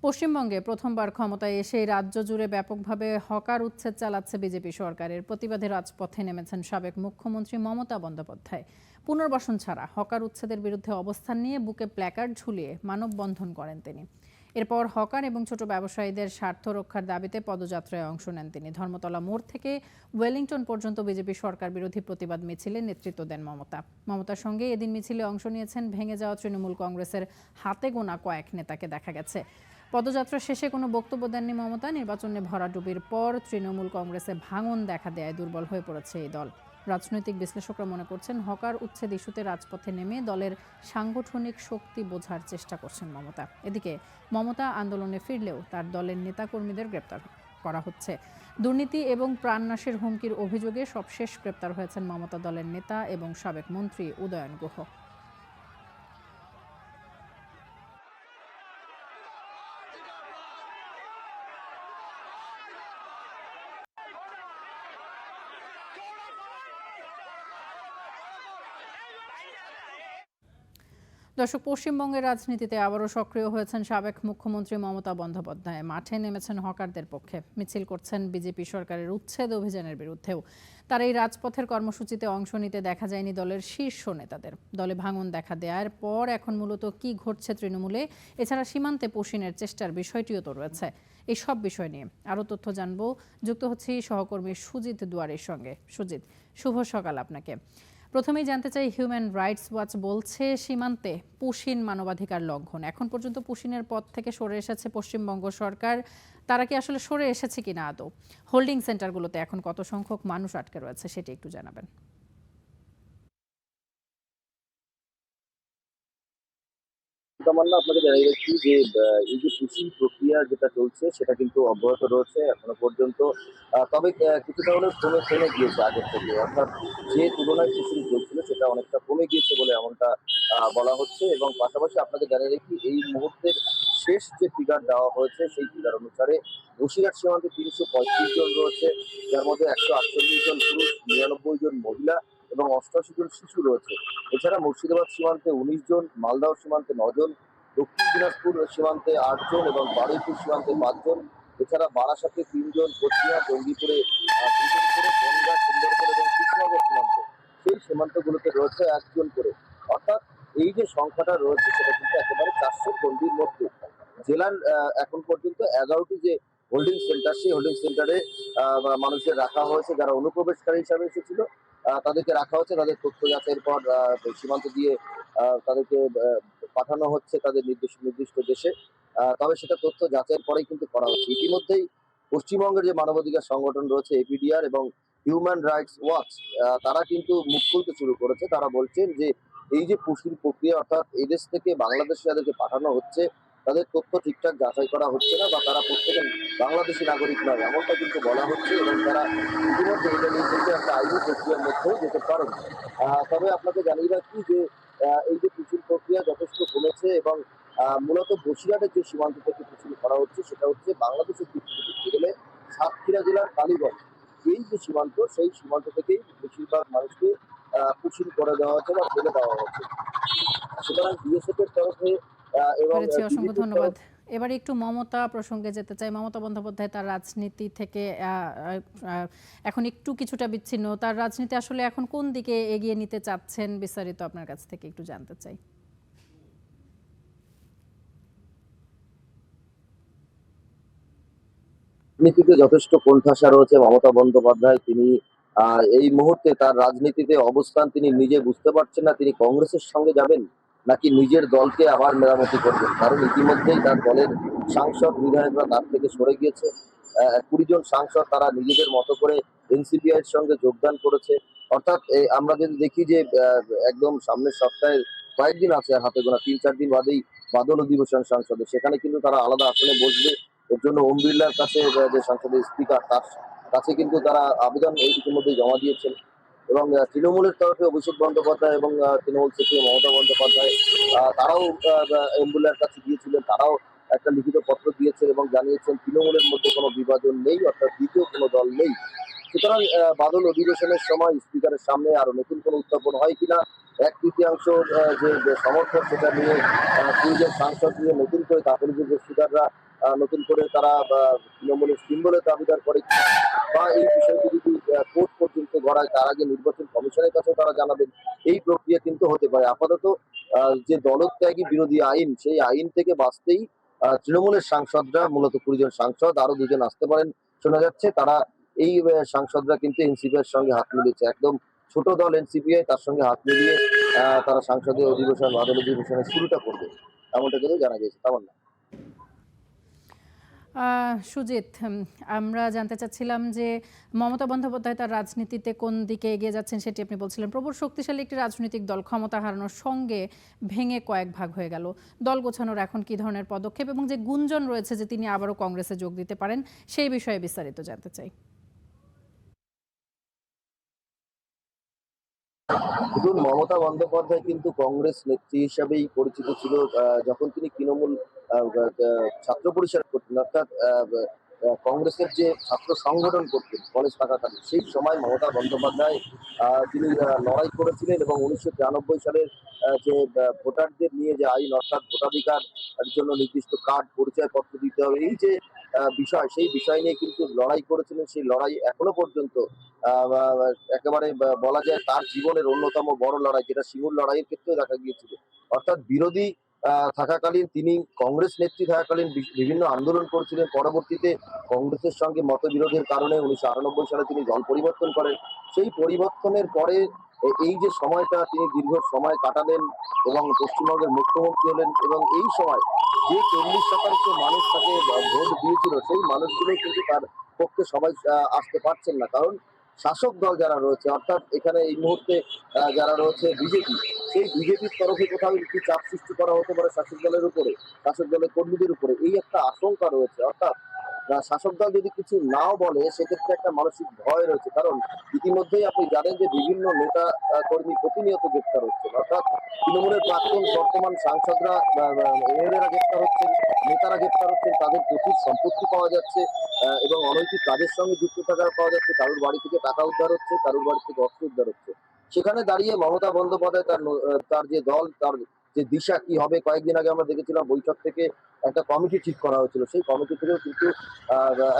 পশ্চিমবঙ্গে প্রথমবার ক্ষমতায় এসে রাজ্য জুড়ে ব্যাপকভাবে হকার উচ্ছেদ চালাচ্ছে বিজেপি সরকারের প্রতিবাদে রাজপথে নেমেছেন সাবেক মুখ্যমন্ত্রী মমতা বন্দ্যোপাধ্যায়। পুনর্বাসন ছাড়া হকার উচ্ছেদের বিরুদ্ধে অবস্থান নিয়ে বুকে প্ল্যাকার্ড ঝুলিয়ে মানববন্ধন করেন তিনি। এরপর হকার এবং ছোট ব্যবসায়ীদের স্বার্থ রক্ষার দাবিতে পদযাত্রায় অংশ নেন তিনি। ধর্মতলা মোড় থেকে ওয়েলিংটন পর্যন্ত বিজেপি সরকার বিরোধী প্রতিবাদ মিছিলে নেতৃত্ব দেন মমতা। মমতার সঙ্গে এদিন মিছিলে অংশ নিয়েছেন ভেঙে যাওয়া তৃণমূল কংগ্রেসের হাতে গোনা কয়েক নেতাকে দেখা গেছে। পদযাত্রা শেষে কোনো বক্তব্য দেননি মমতা। নির্বাচনে ভরাডুবির পর তৃণমূল কংগ্রেসে ভাঙন দেখা দেয় দুর্বল হয়ে পড়েছে এই দল। রাজনৈতিক বিশ্লেষকরা মনে করছেন, হকার উচ্ছেদ ইস্যুতে রাজপথে নেমে দলের সাংগঠনিক শক্তি বোঝার চেষ্টা করছেন মমতা। এদিকে মমতা আন্দোলনে ফিরলেও তার দলের নেতাকর্মীদের গ্রেপ্তার করা হচ্ছে। দুর্নীতি এবং প্রাণনাশের হুমকির অভিযোগে সবশেষ গ্রেপ্তার হয়েছেন মমতা দলের নেতা এবং সাবেক মন্ত্রী উদয়ন গুহ। দর্শক, পশ্চিমবঙ্গের রাজনীতিতে আবারও সক্রিয় হয়েছেন সাবেক মুখ্যমন্ত্রী মমতা বন্দ্যোপাধ্যায়। মাঠে নেমেছেন হকারদের পক্ষে, মিছিল করছেন বিজেপি সরকারের উচ্ছেদ অভিযানের বিরুদ্ধেও। তার এই রাজপথের কর্মসূচিতে অংশ নিতে দেখা যায়নি দলের শীর্ষ নেতাদের। দলে ভাঙন দেখা দেওয়ার পর এখন মূলত কি ঘটছে তৃণমূলে, এছাড়া সীমান্তে পুশিনের চেষ্টার বিষয়টিও তো রয়েছে। এই সব বিষয় নিয়ে আরও তথ্য জানবো। যুক্ত হচ্ছি সহকর্মী সুজিত দুয়ারের সঙ্গে। সুজিত, শুভ সকাল আপনাকে। প্রথমেই জানতে চাই, হিউম্যান রাইটস ওয়াচ বলছে সীমান্তে পুশিন মানবাধিকার লঙ্ঘন। এখন পর্যন্ত পুশিনের পথ থেকে সরে এসেছে পশ্চিমবঙ্গ সরকার। তারা কি আসলে সরে এসেছে কিনা আদৌ? হোল্ডিং সেন্টারগুলোতে এখন কত সংখ্যক মানুষ আটকে রয়েছে সেটি একটু জানাবেন। আপনাকে জানিয়ে রাখছি যে এই যে পুশিং প্রক্রিয়া যেটা চলছে সেটা কিন্তু অব্যাহত রয়েছে এখনো পর্যন্ত। তবে কিছুটা হলেও কমে গিয়েছে আগের থেকে, অর্থাৎ যে তুলনায় পুশিং চলছিল সেটা অনেকটা কমে গিয়েছে বলে এমনটা বলা হচ্ছে। এবং পাশাপাশি আপনাকে জানিয়ে রাখি, এই মুহূর্তের শেষ যে ফিগার দেওয়া হয়েছে সেই ফিগার অনুসারে বসিরহাট সীমান্তে 335 জন রয়েছে, যার মধ্যে 148 জন পুরুষ, 99 জন মহিলা এবং 88 জন শিশু রয়েছে। এছাড়া মুর্শিদাবাদ সীমান্তে 19 জন, মালদহ সীমান্তে 9 জন, দক্ষিণ দিনাজপুর সীমান্তে 8 জন এবং বারুইপুর সীমান্তে 5 জন। এছাড়া বারাসাতে 3 জন, কোচবিহার, জঙ্গিপুরে 2 জন করে, বনগাঁ, সুন্দরবন এবং কৃষ্ণনগর সীমান্তে সেই সীমান্তগুলোতে রয়েছে 1 জন করে। অর্থাৎ এই যে সংখ্যাটা রয়েছে সেটা কিন্তু একেবারে 400 গণ্ডির মধ্যে। জেলার এখন পর্যন্ত 11টি যে হোল্ডিং সেন্টার, সেই হোল্ডিং সেন্টারে মানুষদের রাখা হয়েছে, যারা অনুপ্রবেশকারী হিসাবে এসেছিল তাদেরকে রাখা হচ্ছে। তাদের তথ্য যাচাইয়ের পর সীমান্ত দিয়ে তাদেরকে পাঠানো হচ্ছে তাদের নির্দিষ্ট দেশে। তবে সেটা তথ্য যাচাইয়ের পরেই কিন্তু করা হচ্ছে। ইতিমধ্যেই পশ্চিমবঙ্গের যে মানবাধিকার সংগঠন রয়েছে APDR এবং হিউম্যান রাইটস ওয়াচ, তারা কিন্তু মুখ খুলতে শুরু করেছে। তারা বলছেন যে এই যে পুশিং প্রক্রিয়া, অর্থাৎ এদেশ থেকে বাংলাদেশে যাদেরকে পাঠানো হচ্ছে তাদের তথ্য ঠিকঠাক যাচাই করা হচ্ছে না, বা তারা প্রত্যেকে বাংলাদেশি নাগরিক নয় এমনটা কিন্তু বলা হচ্ছে। এবং তারা ইতিমধ্যে এটা নিয়ে কিন্তু একটা আইনি প্রক্রিয়ার মধ্যেও যেতে পারেন। তবে আপনাকে জানিয়ে রাখি যে এই যে পুশিং প্রক্রিয়া যথেষ্ট কমেছে এবং মূলত বসিরহাটের যে সীমান্ত থেকে পুশিং করা হচ্ছে সেটা হচ্ছে বাংলাদেশের দিক থেকে দেখতে গেলে সাতক্ষীরা জেলার কালীগঞ্জ, এই যে সীমান্ত সেই সীমান্ত থেকেই বেশিরভাগ মানুষকে পুশিং করে দেওয়া হচ্ছে বা ফেলে দেওয়া হচ্ছে। সুতরাং বিএসএফ এর তরফে এবং অসংখ্য ধন্যবাদ। এবারে একটু মমতা প্রসঙ্গে যেতে চাই। মমতা বন্দ্যোপাধ্যায় তার রাজনীতি থেকে এখন একটু কিছুটা বিচ্ছিন্ন। তার রাজনীতি আসলে এখন কোন দিকে এগিয়ে নিতে চাচ্ছেন, বিস্তারিত আপনার কাছ থেকে একটু জানতে চাই। রাজনীতিতে যথেষ্ট কোণঠাসা রয়েছে মমতা বন্দ্যোপাধ্যায়। তিনি এই মুহূর্তে তার রাজনীতিতে অবস্থান তিনি নিজে বুঝতে পারছেন না, তিনি কংগ্রেসের সঙ্গে যাবেন নাকি নিজের দলকে আবার মেরামতি করবেন। কারণ ইতিমধ্যেই তার দলের সাংসদ বিধায়করা তার থেকে সরে গিয়েছে। 20 জন সাংসদ তারা নিজেদের মতো করে এনসিপিআই এর সঙ্গে যোগদান করেছে। অর্থাৎ আমরা যদি দেখি যে একদম সামনের সপ্তাহে কয়েকদিন আছে হাতে গোনা, 3-4 দিন বাদেই বাদল অধিবেশন সংসদে, সেখানে কিন্তু তারা আলাদা আসনে বসবে। এর জন্য ওম বিড়লার কাছে যে সংসদের স্পিকার তার কাছে কিন্তু তারা আবেদন ইতিমধ্যে জমা দিয়েছেন। এবং তৃণমূলের তরফে অভিষেক বন্দ্যোপাধ্যায় এবং তৃণমূল সচিব মমতা বন্দ্যোপাধ্যায় তারাও ওম বিড়লার কাছে গিয়েছিলেন। তারাও একটা লিখিত পত্র দিয়েছেন এবং জানিয়েছেন তৃণমূলের মধ্যে কোনো বিভাজন নেই, অর্থাৎ দ্বিতীয় কোনো দল নেই। সুতরাং বাদল অধিবেশনের সময় স্পিকারের সামনে আরো নতুন কোনো উত্থাপন হয় কিনা, 1/3 যে সমর্থক সেটা নিয়ে 20 জন সাংসদ নিয়ে নতুন করে তারপরে যে স্পিকাররা নতুন করে তারা তৃণমূলের সিম্বলের দাবিদার করে বা এই বিষয়টি যদি কোর্ট পর্যন্ত গড়ায় তার আগে নির্বাচন কমিশনের কাছেও তারা জানাবেন। এই প্রক্রিয়া কিন্তু হতে পারে। আপাতত যে দলত্যাগী বিরোধী আইন, সেই আইন থেকে বাঁচতেই তৃণমূলের সাংসদরা, মূলত 20 জন সাংসদ, আরো 2 জন আসতে পারেন শোনা যাচ্ছে, তারা এই সাংসদরা কিন্তু এনসিপিআই এর সঙ্গে হাত মিলিয়েছে। একদম ছোট দল এনসিপিআই, তার সঙ্গে হাত মিলিয়ে তারা সংসদীয় অধিবেশন, বাদল অধিবেশনের শুরুটা করবে, এমনটা কিন্তু জানা গেছে। তামান্না। সুজিত, আমরা জানতে চাচ্ছিলাম যে মমতা বন্দ্যোপাধ্যায় তার রাজনীতিতে কোন দিকে এগিয়ে যাচ্ছেন সেটি আপনি বলছিলেন। প্রবল শক্তিশালী একটি রাজনৈতিক দল ক্ষমতা হারানোর সঙ্গে ভেঙে কয়েক ভাগ হয়ে গেল। দল গোছানোর এখন কি ধরনের পদক্ষেপ এবং যে গুঞ্জন রয়েছে যে তিনি আবারও কংগ্রেসে যোগ দিতে পারেন সেই বিষয়ে বিস্তারিত জানতে চাই। দেখুন, মমতা বন্দ্যোপাধ্যায় কিন্তু কংগ্রেস নেত্রী হিসাবেই পরিচিত ছিল যখন তিনি তৃণমূল ছাত্র পরিষদ করতেন, অর্থাৎ কংগ্রেসের যে ছাত্র সংগঠন করতেন কলেজ থাকাকালীন। সেই সময় মমতা বন্দ্যোপাধ্যায় তিনি লড়াই করেছিলেন এবং 1993 সালের যে ভোটারদের নিয়ে যে আইন, অর্থাৎ ভোটাধিকার জন্য নির্দিষ্ট কার্ড, পরিচয়পত্র দিতে হবে, এই যে বিষয়, সেই বিষয় নিয়ে কিন্তু লড়াই করেছিলেন। সেই লড়াই এখনো পর্যন্ত একেবারে বলা যায় তার জীবনের অন্যতম বড় লড়াই, যেটা সিঙ্গুর লড়াইয়ের ক্ষেত্রেও দেখা গিয়েছিল। অর্থাৎ বিরোধী থাকাকালীন, তিনি কংগ্রেস নেত্রী থাকাকালীন বিভিন্ন আন্দোলন করেছিলেন। পরবর্তীতে কংগ্রেসের সঙ্গে মতবিরোধের কারণে 1998 সালে তিনি দল পরিবর্তন করেন। সেই পরিবর্তনের পরে এই যে সময়টা তিনি দীর্ঘ সময় কাটালেন এবং পশ্চিমবঙ্গের মুখ্যমন্ত্রী হলেন, এবং এই সময় যে 40% মানুষ তাকে ভোট দিয়েছিল, সেই মানুষগুলো কিন্তু তার পক্ষে সবাই আসতে পারছেন না। কারণ শাসক দল যারা রয়েছে, অর্থাৎ এখানে এই মুহূর্তে যারা রয়েছে বিজেপি, সেই বিজেপির তরফে কোথাও কি চাপ সৃষ্টি করা হতে পারে শাসক দলের উপরে, শাসক দলের কর্মীদের উপরে, এই একটা আশঙ্কা রয়েছে। অর্থাৎ শাসক দল যদি কিছু নাও বলে সেক্ষেত্রে একটা মানসিক ভয় রয়েছে। কারণ ইতিমধ্যেই আপনি জানেন যে বিভিন্ন নেতা কর্মী প্রতিনিয়ত গ্রেপ্তার হচ্ছেন, অর্থাৎ তৃণমূলের প্রাক্তন বর্তমান সাংসদরা, এমএলএরা গ্রেপ্তার হচ্ছেন, নেতারা গ্রেপ্তার হচ্ছেন, তাদের প্রচুর সম্পত্তি পাওয়া যাচ্ছে এবং অনৈতিক কাজের সঙ্গে যুক্ত থাকা পাওয়া যাচ্ছে। কারোর বাড়ি থেকে টাকা উদ্ধার হচ্ছে, কারোর বাড়ি থেকে অস্ত্র উদ্ধার হচ্ছে। সেখানে দাঁড়িয়ে মমতা বন্দ্যোপাধ্যায় তার যে দল, তার যে দিশা কি হবে, কয়েকদিন আগে আমরা দেখেছিলাম বৈঠক থেকে একটা কমিটি ঠিক করা হয়েছিল, সেই কমিটি থেকেও কিন্তু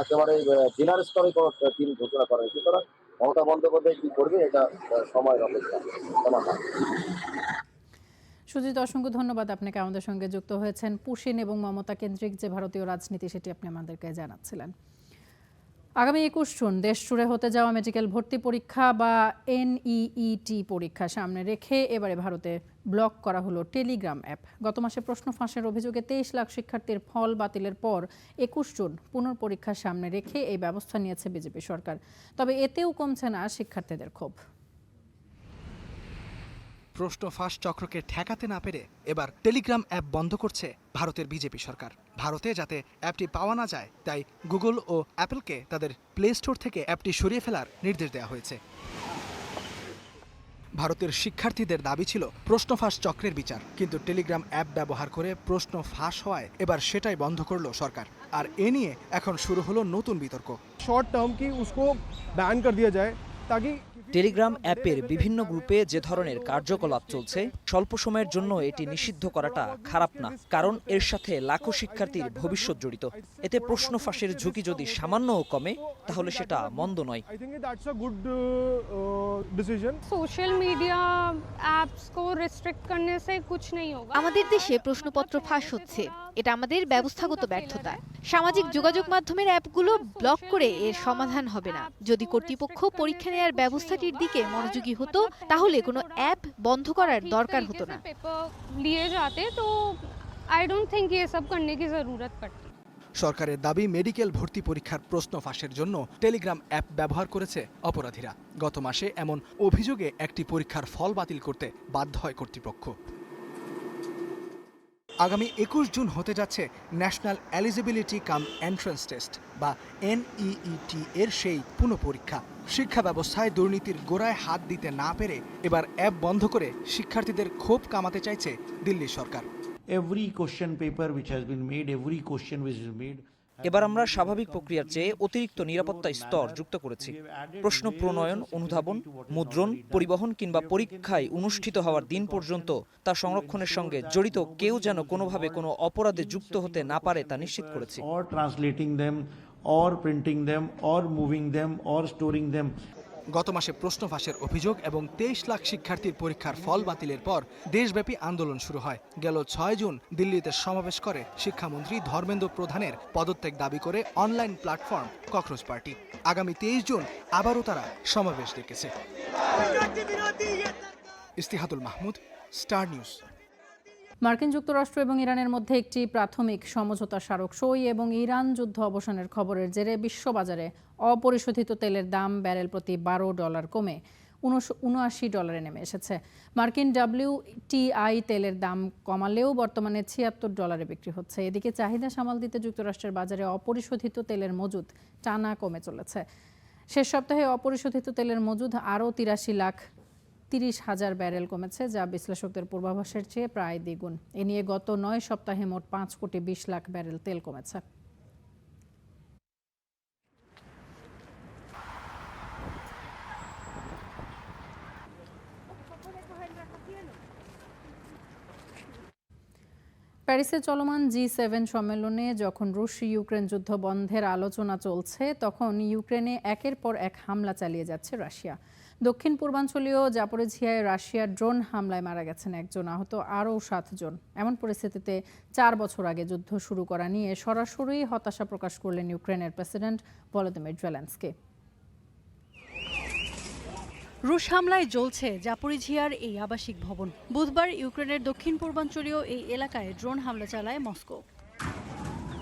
একেবারে জেলার স্তরে কোনো টিম ঘোষণা করা হয়েছে। সুতরাং মমতা বন্দ্যোপাধ্যায় কি করবে এটা সময়ের অপেক্ষা। সুজিত, অসংখ্য ধন্যবাদ আপনাকে আমাদের সঙ্গে যুক্ত হয়েছেন। পুশিন এবং মমতা কেন্দ্রিক যে ভারতীয় রাজনীতি সেটি আপনি আমাদেরকে জানাচ্ছিলেন। আগামী 21 জুন দেশ জুড়ে হতে যাওয়া মেডিকেল ভর্তি পরীক্ষা বা NEET পরীক্ষা সামনে রেখে এবারে ভারতে ব্লক করা হলো টেলিগ্রাম অ্যাপ। গত মাসে প্রশ্ন ফাঁসের অভিযোগে 23 লাখ শিক্ষার্থীর ফল বাতিলের পর 21 জুন পুনর্পরীক্ষার সামনে রেখে এই ব্যবস্থা নিয়েছে বিজেপি সরকার। তবে এতেও কমছে না শিক্ষার্থীদের ক্ষোভ। প্রশ্ন ফাঁস চক্রকে ঠেকাতে না পেরে এবার টেলিগ্রাম অ্যাপ বন্ধ করছে ভারতের বিজেপি সরকার। ভারতে যাতে অ্যাপটি পাওয়া না যায় তাই গুগল ও অ্যাপলকে তাদের প্লে স্টোর থেকে অ্যাপটি সরিয়ে ফেলার নির্দেশ দেওয়া হয়েছে। ভারতের শিক্ষার্থীদের দাবি ছিল প্রশ্ন ফাঁস চক্রের বিচার, কিন্তু টেলিগ্রাম অ্যাপ ব্যবহার করে প্রশ্ন ফাঁস হওয়ায় এবার সেটাই বন্ধ করলো সরকার। আর এ নিয়ে এখন শুরু হলো নতুন বিতর্ক। শর্ট টার্ম কি উসকো ব্যান কর দিয়া যায় তাকি টেলিগ্রাম অ্যাপের বিভিন্ন গ্রুপে যে ধরনের কার্যকলাপ চলছে, স্বল্প সময়ের জন্য এটি নিষিদ্ধ করাটা খারাপ না, কারণ এর সাথে লাখো শিক্ষার্থীর ভবিষ্যৎ জড়িত। এতে প্রশ্ন ফাঁসের ঝুঁকি যদি সামান্যও কমে তাহলে সেটা মন্দ নয়। সোশ্যাল মিডিয়া অ্যাপস কো রেস্ট্রিক্ট করনে সে কুছ নেই হোগা। আমাদের দেশে প্রশ্নপত্র ফাঁস হচ্ছে, এটা আমাদের ব্যবস্থাগত ব্যর্থতা। সামাজিক যোগাযোগ মাধ্যমের অ্যাপগুলো ব্লক করে এর সমাধান হবে না। যদি কর্তৃপক্ষ পরীক্ষা নেওয়ার ব্যবস্থাটির দিকে মনোযোগী হতো তাহলে কোনো অ্যাপ বন্ধ করার দরকার হতো না। लिए जाते तो आई डोंट थिंक ये सब करने की जरूरत पड़ती। সরকারের দাবি মেডিকেল ভর্তি পরীক্ষার প্রশ্ন ফাঁসের জন্য টেলিগ্রাম অ্যাপ ব্যবহার করেছে অপরাধীরা। গত মাসে এমন অভিযোগে একটি পরীক্ষার ফল বাতিল করতে বাধ্য হয় কর্তৃপক্ষ। আগামী 21 জুন হতে যাচ্ছে ন্যাশনাল এলিজিবিলিটি কাম এন্ট্রান্স টেস্ট বা NEET এর সেই পুনঃপরীক্ষা। শিক্ষা ব্যবস্থায় দুর্নীতির গোড়ায় হাত দিতে না পেরে এবার অ্যাপ বন্ধ করে শিক্ষার্থীদের ক্ষোভ কামাতে চাইছে দিল্লি সরকার। এবার আমরা স্বাভাবিক প্রক্রিয়ার চেয়ে অতিরিক্ত নিরাপত্তা স্তর যুক্ত করেছি। প্রশ্ন প্রণয়ন, অনুধাবন, মুদ্রণ, পরিবহন কিংবা পরীক্ষায় অনুষ্ঠিত হওয়ার দিন পর্যন্ত তা সংরক্ষণের সঙ্গে জড়িত কেউ যেন কোনোভাবে কোনো অপরাধে যুক্ত হতে না পারে তা নিশ্চিত করেছি। গত মাসে প্রশ্ন ফাঁসের অভিযোগ এবং 23 লাখ শিক্ষার্থীর পরীক্ষার ফল বাতিলের পর দেশব্যাপী আন্দোলন শুরু হয়। গেল 6 জুন দিল্লিতে সমাবেশ করে শিক্ষামন্ত্রী ধর্মেন্দ্র প্রধানের পদত্যাগ দাবি করে অনলাইন প্ল্যাটফর্ম ককরোচ পার্টি। আগামী 23 জুন আবারও তারা সমাবেশ ডেকেছে। ইস্তিহাদুল মাহমুদ, স্টার নিউজ। মার্কিন যুক্তরাষ্ট্র এবং ইরানের মধ্যে একটি প্রাথমিক সমঝোতা স্মারক সই এবং ইরান যুদ্ধ অবসানের খবরের জেরে বিশ্ববাজারে অপরিশোধিত তেলের দাম ব্যারেল প্রতি $12 কমে $79 নেমে এসেছে। মার্কিন WTI তেলের দাম কমালেও বর্তমানে $76 বিক্রি হচ্ছে। এদিকে চাহিদা সামাল দিতে যুক্তরাষ্ট্রের বাজারে অপরিশোধিত তেলের মজুদ টানা কমে চলেছে। শেষ সপ্তাহে অপরিশোধিত তেলের মজুদ আরও 83,30,000 ব্যারেল কমেছে, যা বিশ্লেষকদের পূর্বাভাসের চেয়ে প্রায় দ্বিগুণ। এ নিয়ে গত 9 সপ্তাহে মোট 5,20,00,000 ব্যারেল তেল কমেছে। প্যারিসে চলমান G7 সম্মেলনে যখন রুশ ইউক্রেন যুদ্ধ বন্ধের আলোচনা চলছে, তখন ইউক্রেনে একের পর এক হামলা চালিয়ে যাচ্ছে রাশিয়া। দক্ষিণ পূর্বাঞ্চলীয় জাপোরিঝিয়ায় রাশিয়ার ড্রোন হামলায় মারা গেছেন একজন, আহত আরও 7 জন। এমন পরিস্থিতিতে 4 বছর আগে যুদ্ধ শুরু করা নিয়ে সরাসরি হতাশা প্রকাশ করলেন ইউক্রেনের প্রেসিডেন্ট ভলোদিমির জেলেনস্কি। রুশ হামলায় জ্বলছে জাপোরিঝিয়ার এই আবাসিক ভবন। বুধবার ইউক্রেনের দক্ষিণ পূর্বাঞ্চলীয় এই এলাকায় ড্রোন হামলা চালায় মস্কো।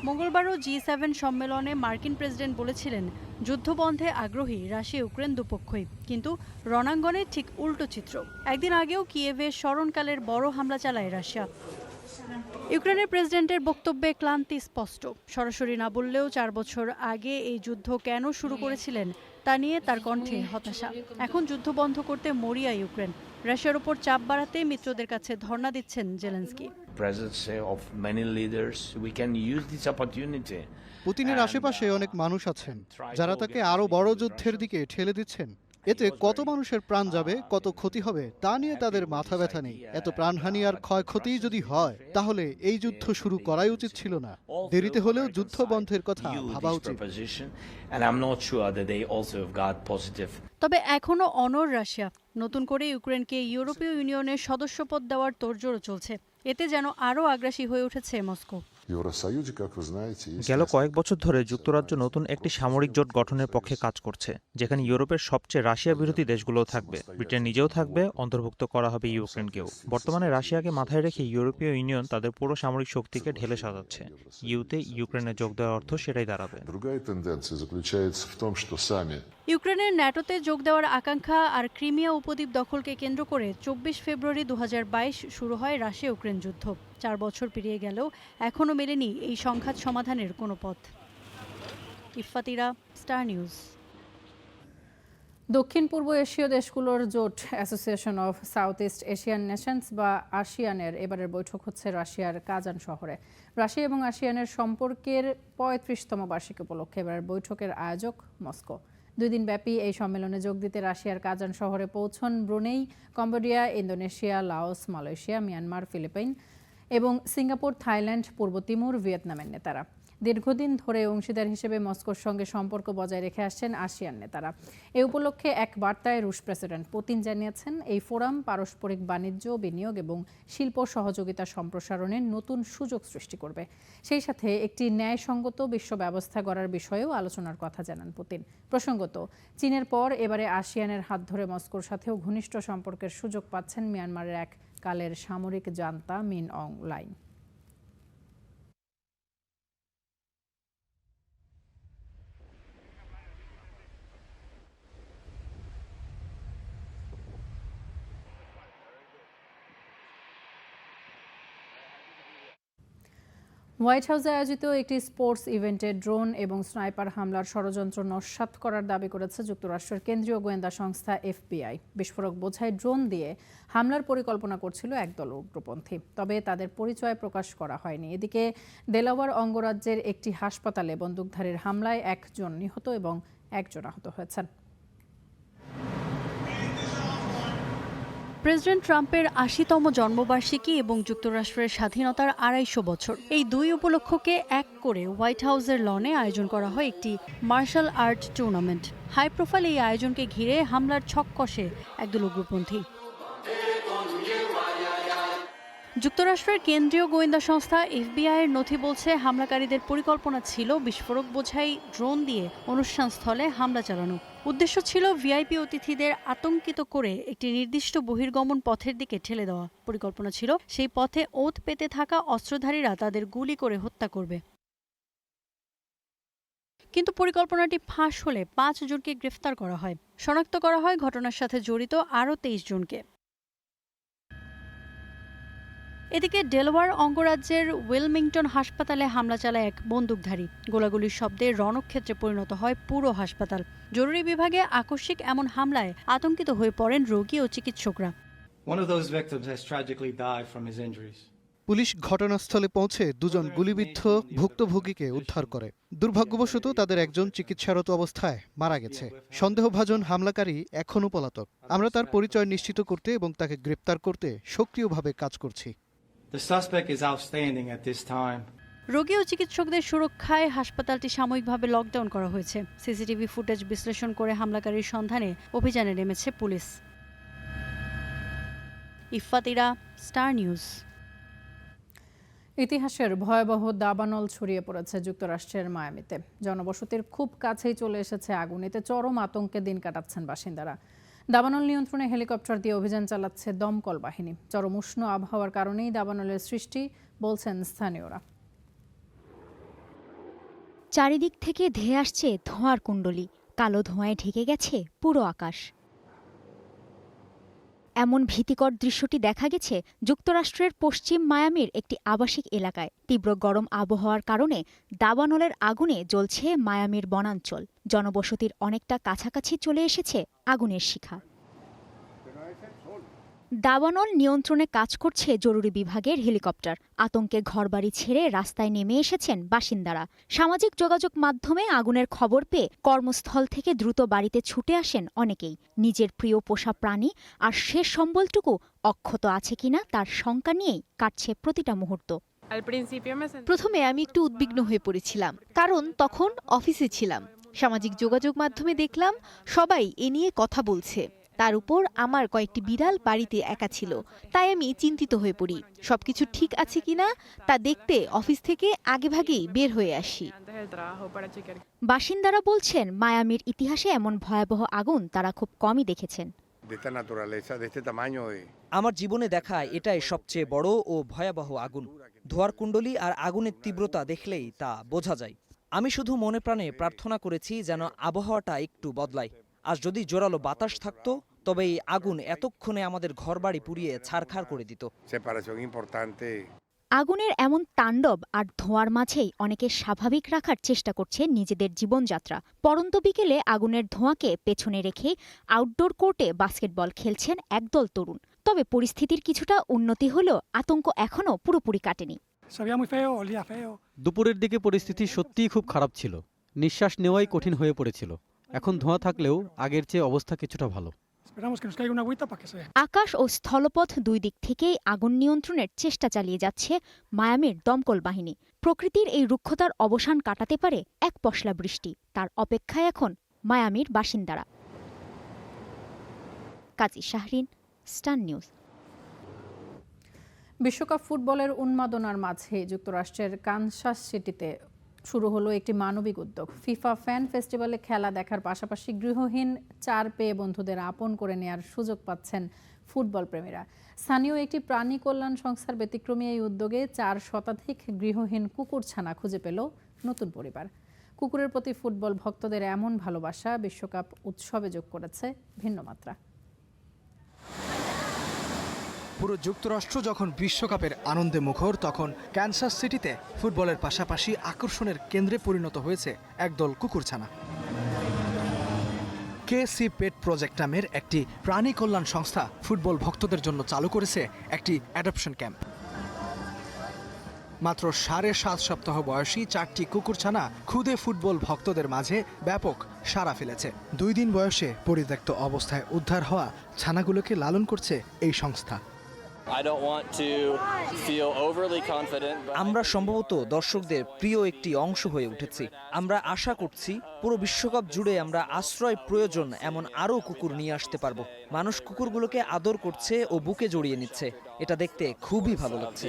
মঙ্গলবারও G7 সম্মেলনে মার্কিন প্রেসিডেন্ট বলেছিলেন যুদ্ধবন্ধে আগ্রহী রাশিয়া ইউক্রেন দুপক্ষই, কিন্তু রণাঙ্গনে ঠিক উল্টো চিত্র। একদিন আগেও কিয়েভে স্মরণকালের বড় হামলা চালায় রাশিয়া। ইউক্রেনের প্রেসিডেন্টের বক্তব্যে ক্লান্তি স্পষ্ট। সরাসরি না বললেও 4 বছর আগে এই যুদ্ধ কেন শুরু করেছিলেন তা নিয়ে তার কণ্ঠে হতাশা। এখন যুদ্ধ বন্ধ করতে মরিয়া ইউক্রেন। রাশিয়ার উপর চাপ বাড়াতে মিত্রদের কাছে ধর্ণা দিচ্ছেন জেলেনস্কি। পুতিনের আশেপাশে অনেক মানুষ আছেন যারা তাকে আরো বড় যুদ্ধের দিকে ঠেলে দিচ্ছেন। এতে কত মানুষের প্রাণ যাবে, কত ক্ষতি হবে তা নিয়ে তাদের মাথা ব্যথা নেই। এত প্রাণহানি আর ক্ষয়ক্ষতি যদি হয় তাহলে এই যুদ্ধ শুরু করাই উচিত ছিল না। দেরিতে হলেও যুদ্ধ বন্ধের কথা ভাবা উচিত। তবে এখনো অনড় রাশিয়া। নতুন করে ইউক্রেনকে ইউরোপীয় ইউনিয়নের সদস্যপদ দেওয়ার তোড়জোড় চলছে। এতে যেন আরও আগ্রাসী হয়ে উঠেছে মস্কো। গেল কয়েক বছর ধরে যুক্তরাজ্য নতুন একটি সামরিক জোট গঠনের পক্ষে কাজ করছে, যেখানে ইউরোপের সবচেয়ে রাশিয়া বিরোধী দেশগুলোও থাকবে। ব্রিটেন নিজেও থাকবে, অন্তর্ভুক্ত করা হবে ইউক্রেনকেও। বর্তমানে রাশিয়াকে মাথায় রেখে ইউরোপীয় ইউনিয়ন তাদের পুরো সামরিক শক্তিকে ঢেলে সাজাচ্ছে। ইউতে ইউক্রেনে যোগ দেওয়ার অর্থ সেটাই দাঁড়াবে। ইউক্রেনের ন্যাটোতে যোগ দেওয়ার আকাঙ্ক্ষা আর ক্রিমিয়া উপদ্বীপ দখলকে কেন্দ্র করে 24 ফেব্রুয়ারি 2022 শুরু হয় রাশিয়া ইউক্রেন যুদ্ধ। 4 বছর পেরিয়ে গেলেও এখনও মেলেনি এই সংঘাত সমাধানের কোনো পথ। ইফফাতিরা, স্টার নিউজ। দক্ষিণ পূর্ব এশীয় দেশগুলোর জোট association of south east Asian Nations বা আসিয়ানের এবারের বৈঠক হচ্ছে রাশিয়ার কাজান শহরে। রাশিয়া এবং আসিয়ানের সম্পর্কের 35তম বার্ষিকী উপলক্ষে এবারের বৈঠকের আয়োজক মস্কো। 2 দিন ব্যাপী এই সম্মেলনে যোগ দিতে রাশিয়ার কাজান শহরে পৌঁছন Brunei, Cambodia, Indonesia, Laos, Malaysia, Myanmar, Philippines এবং সিঙ্গাপুর, থাইল্যান্ড, পূর্ব তিমুর, ভিয়েতনামের নেতারা। দীর্ঘদিন ধরে অংশীদার হিসেবে মস্কোর সঙ্গে সম্পর্ক বজায় রেখে আসছেন আসিয়ান নেতারা। এ উপলক্ষে এক বার্তায় রুশ প্রেসিডেন্ট পুতিন জানিয়েছেন, এই ফোরাম পারস্পরিক বাণিজ্য, বিনিয়োগ এবং শিল্প সহযোগিতা সম্প্রসারণের নতুন সুযোগ সৃষ্টি করবে। সেই সাথে একটি ন্যায়সঙ্গত বিশ্ব ব্যবস্থা গড়ার বিষয়েও আলোচনার কথা জানান পুতিন। প্রসঙ্গত, চীনের পর এবারে আসিয়ানের হাত ধরে মস্কোর সাথেও ঘনিষ্ঠ সম্পর্কের সুযোগ পাচ্ছেন মিয়ানমারের এক কালের সামরিক জান্তা মিন অং লাইং। হোয়াইট হাউসে আয়োজিত একটি স্পোর্টস ইভেন্টে ড্রোন এবং স্নাইপার হামলার ষড়যন্ত্র নস্যাৎ করার দাবি করেছে যুক্তরাষ্ট্রের কেন্দ্রীয় গোয়েন্দা সংস্থা এফবিআই। বিস্ফোরক বোঝাই ড্রোন দিয়ে হামলার পরিকল্পনা করছিল একদল উগ্রপন্থী, তবে তাদের পরিচয় প্রকাশ করা হয়নি। এদিকে দেলাওয়ার অঙ্গরাজ্যের একটি হাসপাতালে বন্দুকধারীর হামলায় একজন নিহত এবং একজন আহত হয়েছেন। প্রেসিডেন্ট ট্রাম্পের ৮০তম জন্মবার্ষিকী এবং যুক্তরাষ্ট্রের স্বাধীনতার ২৫০ বছর, এই দুই উপলক্ষকে এক করে হোয়াইট হাউসের লনে আয়োজন করা হয় একটি martial art tournament. High profile এই আয়োজনকে ঘিরে হামলার ছক কষে একদল উগ্রপন্থী। যুক্তরাষ্ট্রের কেন্দ্রীয় গোয়েন্দা সংস্থা এফবিআইয়ের নথি বলছে, হামলাকারীদের পরিকল্পনা ছিল বিস্ফোরক বোঝাই ড্রোন দিয়ে অনুষ্ঠানস্থলে হামলা চালানো। উদ্দেশ্য ছিল ভিআইপি অতিথিদের আতঙ্কিত করে একটি নির্দিষ্ট বহির্গমন পথের দিকে ঠেলে দেওয়া। পরিকল্পনা ছিল সেই পথে ওঁত পেতে থাকা অস্ত্রধারীরা তাদের গুলি করে হত্যা করবে। কিন্তু পরিকল্পনাটি ফাঁস হলে ৫ জনকে গ্রেফতার করা হয়। শনাক্ত করা হয় ঘটনার সাথে জড়িত আরও ২৩ জনকে। এদিকে ডেলাওয়ার অঙ্গরাজ্যের ওয়েলমিংটন হাসপাতালে হামলা চালায় এক বন্দুকধারী। গোলাগুলির শব্দে রণক্ষেত্রে পরিণত হয় পুরো হাসপাতাল। জরুরি বিভাগে আকস্মিক এমন হামলায় আতঙ্কিত হয়ে পড়েন রোগী ও চিকিৎসকরা। পুলিশ ঘটনাস্থলে পৌঁছে দুজন গুলিবিদ্ধ ভুক্তভোগীকে উদ্ধার করে। দুর্ভাগ্যবশত তাদের একজন চিকিৎসারত অবস্থায় মারা গেছে। সন্দেহভাজন হামলাকারী এখনও পলাতক। আমরা তার পরিচয় নিশ্চিত করতে এবং তাকে গ্রেপ্তার করতে সক্রিয়ভাবে কাজ করছি। রোগী ও চিকিৎসকদের সুরক্ষায় হাসপাতালটি সাময়িকভাবে লকডাউন করা হয়েছে। সিসিটিভি ফুটেজ বিশ্লেষণ করে হামলাকারীর সন্ধানে অভিযানে নেমেছে police. Iffat Ira, star news. ইতিহাসের ভয়াবহ দাবানল ছড়িয়ে পড়েছে যুক্তরাষ্ট্রের মায়ামিতে। জনবসতির খুব কাছেই চলে এসেছে আগুন। এতে চরম আতঙ্কে দিন কাটাচ্ছেন বাসিন্দারা। দাবানল নিয়ন্ত্রণে হেলিকপ্টার দিয়ে অভিযান চালাচ্ছে দমকল বাহিনী। চরম উষ্ণ আবহাওয়ার কারণেই দাবানলের সৃষ্টি, বলছেন স্থানীয়রা। চারিদিক থেকে ধেয়ে আসছে ধোঁয়ার কুণ্ডলী, কালো ধোঁয়ায় ঢেকে গেছে পুরো আকাশ। এমন ভীতিকর দৃশ্যটি দেখা গেছে যুক্তরাষ্ট্রের পশ্চিম মায়ামির একটি আবাসিক এলাকায়। তীব্র গরম আবহাওয়ার কারণে দাবানলের আগুনে জ্বলছে মায়ামির বনাঞ্চল। জনবসতির অনেকটা কাছাকাছি চলে এসেছে আগুনের শিখা। দাবানল নিয়ন্ত্রণে কাজ করছে জরুরি বিভাগের হেলিকপ্টার। আতঙ্কে ঘরবাড়ি ছেড়ে রাস্তায় নেমে এসেছেন বাসিন্দারা। সামাজিক যোগাযোগ মাধ্যমে আগুনের খবর পেয়ে কর্মস্থল থেকে দ্রুত বাড়িতে ছুটে আসেন অনেকেই। নিজের প্রিয় পোষা প্রাণী আর শেষ সম্বলটুকু অক্ষত আছে কিনা তার শঙ্কা নিয়েই কাটছে প্রতিটা মুহূর্ত। প্রথমে আমি একটু উদ্বিগ্ন হয়ে পড়েছিলাম, কারণ তখন অফিসে ছিলাম। সামাজিক যোগাযোগ মাধ্যমে দেখলাম সবাই এ নিয়ে কথা বলছে। তার উপর আমার কয়েকটি বিড়াল বাড়িতে একা ছিল, তাই আমি চিন্তিত হয়ে পড়ি। সবকিছু ঠিক আছে কিনা তা দেখতে অফিস থেকে আগেভাগেই বের হয়ে আসি। বাসিন্দারা বলছেন, মায়ামির ইতিহাসে এমন ভয়াবহ আগুন তারা খুব কমই দেখেছেন। আমার জীবনে দেখা এটাই সবচেয়ে বড় ও ভয়াবহ আগুন। ধোঁয়ার কুণ্ডলী আর আগুনের তীব্রতা দেখলেই তা বোঝা যায়। আমি শুধু মনে প্রাণে প্রার্থনা করেছি যেন আবহাওয়াটা একটু বদলায়। আজ যদি জোরালো বাতাস থাকতো তবে এই আগুন এতক্ষণে আমাদের ঘরবাড়ি পুড়িয়ে ছারখার করে দিত। আগুনের এমন তাণ্ডব আর ধোঁয়ার মাঝেই অনেকে স্বাভাবিক রাখার চেষ্টা করছে নিজেদের জীবনযাত্রা। পরন্ত বিকেলে আগুনের ধোঁয়াকে পেছনে রেখে আউটডোর কোর্টে বাস্কেটবল খেলছেন একদল তরুণ। তবে পরিস্থিতির কিছুটা উন্নতি হলেও আতঙ্ক এখনও পুরোপুরি কাটেনি। দুপুরের দিকে পরিস্থিতি সত্যিই খুব খারাপ ছিল। নিঃশ্বাস নেওয়াই কঠিন হয়ে পড়েছিল। এখন ধোঁয়া থাকলেও আগের চেয়ে অবস্থা কিছুটা ভালো। আকাশ ও স্থলপথ দুই দিক থেকেই আগুন নিয়ন্ত্রণের চেষ্টা চালিয়ে যাচ্ছে মায়ামির দমকল বাহিনী। প্রকৃতির এই রুক্ষতার অবসান কাটাতে পারে এক পশলা বৃষ্টি। তার অপেক্ষায় এখন মায়ামির বাসিন্দারা। কাজী শাহরিন, স্টার নিউজ। বিশ্বকাপ ফুটবলের উন্মাদনার মাঝে যুক্তরাষ্ট্রের কানসাস সিটিতে শুরু হলো একটি মানবিক উদ্যোগ। ফিফা ফ্যান ফেস্টিভ্যালে খেলা দেখার পাশাপাশি গৃহহীন চার পেয়ে বন্ধুদের আপন করে নেয়ার সুযোগ পাচ্ছেন ফুটবল প্রেমীরা। স্থানীয় একটি প্রাণী কল্যাণ সংস্থার ব্যতিক্রমী এই উদ্যোগে 4 শতাধিক গৃহহীন কুকুরছানা খুঁজে পেল নতুন পরিবার। কুকুরের প্রতি ফুটবল ভক্তদের এমন ভালোবাসা বিশ্বকাপ উৎসবে যোগ করেছে ভিন্ন মাত্রা। পুরো যুক্তরাষ্ট্র যখন বিশ্বকাপের আনন্দে মুখর, তখন ক্যানসাস সিটিতে ফুটবলের পাশাপাশি আকর্ষণের কেন্দ্রে পরিণত হয়েছে একদল কুকুরছানা। কেসি পেট প্রজেক্ট নামের একটি প্রাণী কল্যাণ সংস্থা ফুটবল ভক্তদের জন্য চালু করেছে একটি অ্যাডপশন ক্যাম্প। মাত্র 7.5 সপ্তাহ বয়সী 4টি কুকুরছানা খুদে ফুটবল ভক্তদের মাঝে ব্যাপক সাড়া ফেলেছে। 2 দিন বয়সে পরিত্যক্ত অবস্থায় উদ্ধার হওয়া ছানাগুলোকে লালন করছে এই সংস্থা। আমরা সম্ভবত দর্শকদের প্রিয় একটি অংশ হয়ে উঠেছি। আমরা আশা করছি পুরো বিশ্বকাপ জুড়ে আমরা আশ্রয় প্রয়োজন এমন আরও কুকুর নিয়ে আসতে পারবো। মানুষ কুকুরগুলোকে আদর করছে ও বুকে জড়িয়ে নিচ্ছে, এটা দেখতে খুবই ভালো লাগছে।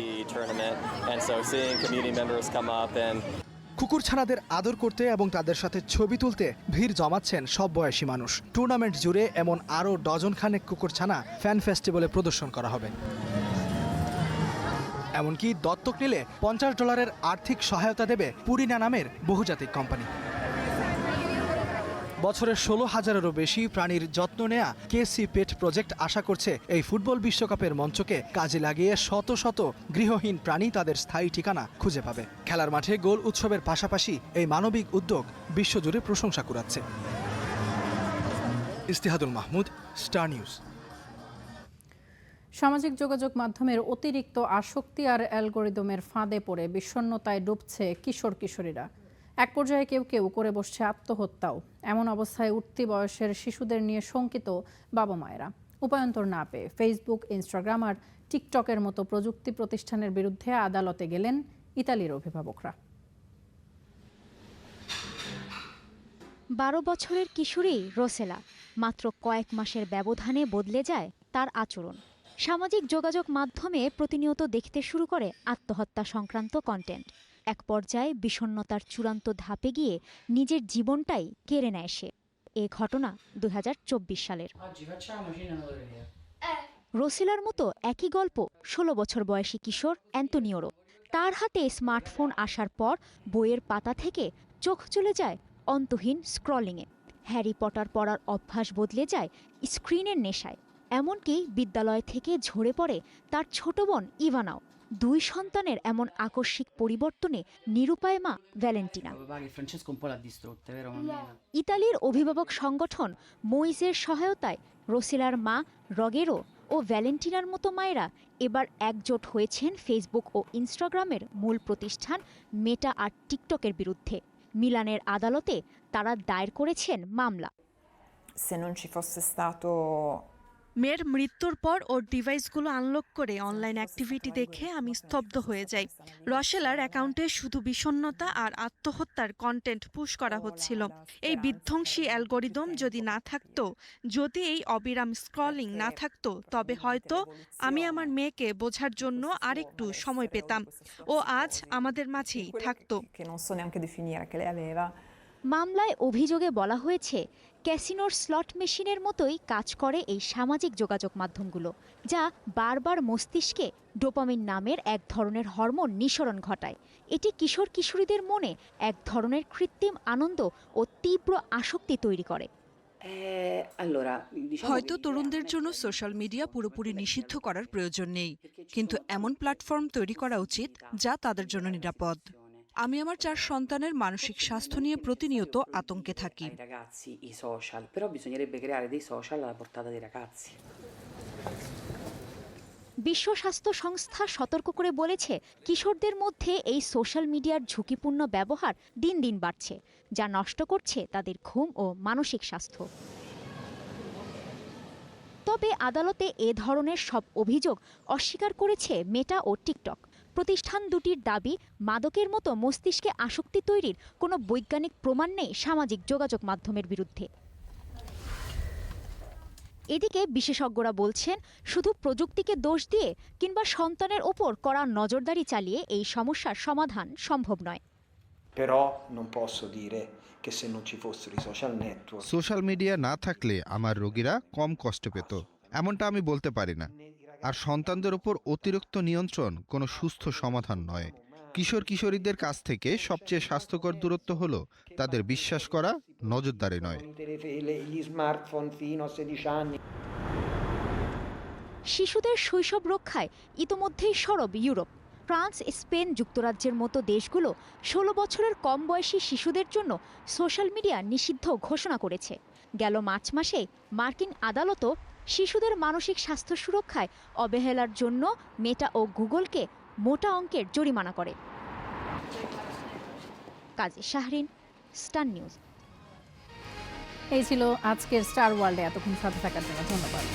কুকুরছানাদের আদর করতে এবং তাদের সাথে ছবি তুলতে ভিড় জমাচ্ছেন সব বয়সী মানুষ। টুর্নামেন্ট জুড়ে এমন আরও ডজনখানেক কুকুরছানা ফ্যান ফেস্টিভ্যালে প্রদর্শন করা হবে। এমনকি দত্তক নিলে $50 আর্থিক সহায়তা দেবে পুরিনা নামের বহুজাতিক কোম্পানি। বছরের 16,000-এরও বেশি প্রাণীর যত্ন নেয়া কেসি পেট প্রজেক্ট আশা করছে এই ফুটবল বিশ্বকাপের মঞ্চকে কাজে লাগিয়ে শত শত গৃহহীন প্রাণী তাদের স্থায়ী ঠিকানা খুঁজে পাবে। খেলার মাঠে গোল উৎসবের পাশাপাশি এই মানবিক উদ্যোগ বিশ্বজুড়ে প্রশংসা কুড়াচ্ছে। ইস্তিহাদুল মাহমুদ, স্টার নিউজ। সামাজিক যোগাযোগ মাধ্যমের অতিরিক্ত আসক্তি আর অ্যালগোরিদমের ফাঁদে পড়ে বিষণ্ণতায় ডুবছে কিশোর কিশোরীরা। এক পর্যায়ে কেউ কেউ করে বসছে আত্মহত্যাও। এমন অবস্থায় উঠতি বয়সের শিশুদের নিয়ে শঙ্কিত বাবা মায়েরা। উপায়ন্তর না পেয়ে ফেসবুক, ইনস্টাগ্রাম আর টিকটকের মতো প্রযুক্তি প্রতিষ্ঠানের বিরুদ্ধে আদালতে গেলেন ইতালির অভিভাবকরা। 12 বছরের কিশোরী রোসেলা। মাত্র কয়েক মাসের ব্যবধানে বদলে যায় তার আচরণ। সামাজিক যোগাযোগ মাধ্যমে প্রতিনিয়ত দেখতে শুরু করে আত্মহত্যা সংক্রান্ত কন্টেন্ট। এক পর্যায়ে বিষণ্ণতার চূড়ান্ত ধাপে গিয়ে নিজের জীবনটাই কেড়ে নেয় সে। এ ঘটনা 2024 সালের। রোসেলার মতো একই গল্প 16 বছর বয়সী কিশোর অ্যান্তোনিওরও। তার হাতে স্মার্টফোন আসার পর বইয়ের পাতা থেকে চোখ চলে যায় অন্তহীন স্ক্রলিংয়ে। হ্যারি পটার পড়ার অভ্যাস বদলে যায় স্ক্রিনের নেশায়। এমনকি বিদ্যালয় থেকে ঝরে পড়ে তার ছোট বোন ইভানাও। 2 সন্তানের এমন আকস্মিক পরিবর্তনে নিরুপায় মা ভ্যালেন্টিনা। ইতালির অভিভাবক সংগঠন মোইজের সহায়তায় রোসেলার মা রগেরো ও ভ্যালেন্টিনার মতো মায়েরা এবার একজোট হয়েছেন ফেসবুক ও ইনস্টাগ্রামের মূল প্রতিষ্ঠান মেটা আর টিকটকের বিরুদ্ধে। মিলানের আদালতে তারা দায়ের করেছেন মামলা। মেয়ের মৃত্যুর পর ওর ডিভাইসগুলো আনলক করে অনলাইন অ্যাক্টিভিটি দেখে আমি স্তব্ধ হয়ে যাই। রসেলার অ্যাকাউন্টে শুধু বিষণ্ণতা আর আত্মহত্যার কন্টেন্ট পুশ করা হচ্ছিল। এই বিধ্বংসী অ্যালগোরিদম যদি না থাকতো, যদি এই অবিরাম স্ক্রলিং না থাকতো, তবে হয়তো আমি আমার মেয়েকে বোঝার জন্য আরেকটু সময় পেতাম। ও আজ আমাদের মাঝেই থাকতো। মামলায় অভিযোগে বলা হয়েছে ক্যাসিনোর স্লট মেশিনের মতোই কাজ করে এই সামাজিক যোগাযোগ মাধ্যমগুলো, যা বারবার মস্তিষ্কে ডোপামিন নামের এক ধরনের হরমোন নিঃসরণ ঘটায়। এটি কিশোর কিশোরীদের মনে এক ধরনের কৃত্রিম আনন্দ ও তীব্র আসক্তি তৈরি করে। হয়তো তরুণদের জন্য সোশ্যাল মিডিয়া পুরোপুরি নিষিদ্ধ করার প্রয়োজন নেই, কিন্তু এমন প্ল্যাটফর্ম তৈরি করা উচিত যা তাদের জন্য নিরাপদ। আমি আমার 4 সন্তানের মানসিক স্বাস্থ্য নিয়ে প্রতিনিয়ত আতঙ্কে থাকি। বিশ্ব স্বাস্থ্য সংস্থা সতর্ক করে বলেছে, কিশোরদের মধ্যে এই সোশ্যাল মিডিয়ার ঝুঁকিপূর্ণ ব্যবহার দিন দিন বাড়ছে, যা নষ্ট করছে তাদের ঘুম ও মানসিক স্বাস্থ্য। তবে আদালতে এ ধরনের সব অভিযোগ অস্বীকার করেছে মেটা ও টিকটক। প্রতিষ্ঠান দুটির দাবি, মাদকের মতো মস্তিষ্কে আসক্তি তৈরির কোনো বৈজ্ঞানিক প্রমাণ নেই সামাজিক যোগাযোগ মাধ্যমের বিরুদ্ধে। এদিকে বিশেষজ্ঞরা বলছেন, শুধু প্রযুক্তিকে দোষ দিয়ে কিংবা সন্তানের ওপর কড়া নজরদারি চালিয়ে এই সমস্যার সমাধান সম্ভব নয়। সোশ্যাল মিডিয়া না থাকলে আমার রোগীরা কম কষ্ট পেত, এমনটা আমি বলতে পারি না। আর সন্তানদের উপর অতিরিক্ত নিয়ন্ত্রণ কোনো সুস্থ সমাধান নয়। কিশোর কিশোরীদের কাছ থেকে সবচেয়ে স্বাস্থ্যকর দূরত্ব হলো তাদের বিশ্বাস করা, নজরদারি নয়। শিশুদের শৈশব রক্ষায় ইতোমধ্যেই সরব ইউরোপ। ফ্রান্স, স্পেন, যুক্তরাজ্যের মতো দেশগুলো 16 বছরের কম বয়সী শিশুদের জন্য সোশ্যাল মিডিয়া নিষিদ্ধ ঘোষণা করেছে। গেল মার্চ মাসে মার্কিন আদালতও শিশুদের মানসিক স্বাস্থ্য সুরক্ষায় অবহেলার জন্য মেটা ও গুগলকে মোটা অঙ্কের জরিমানা করে। কাজী শাহরিন, স্টার নিউজ। এই ছিল আজকের স্টার ওয়ার্ল্ডে। এতক্ষণ সাথে থাকার জন্য ধন্যবাদ।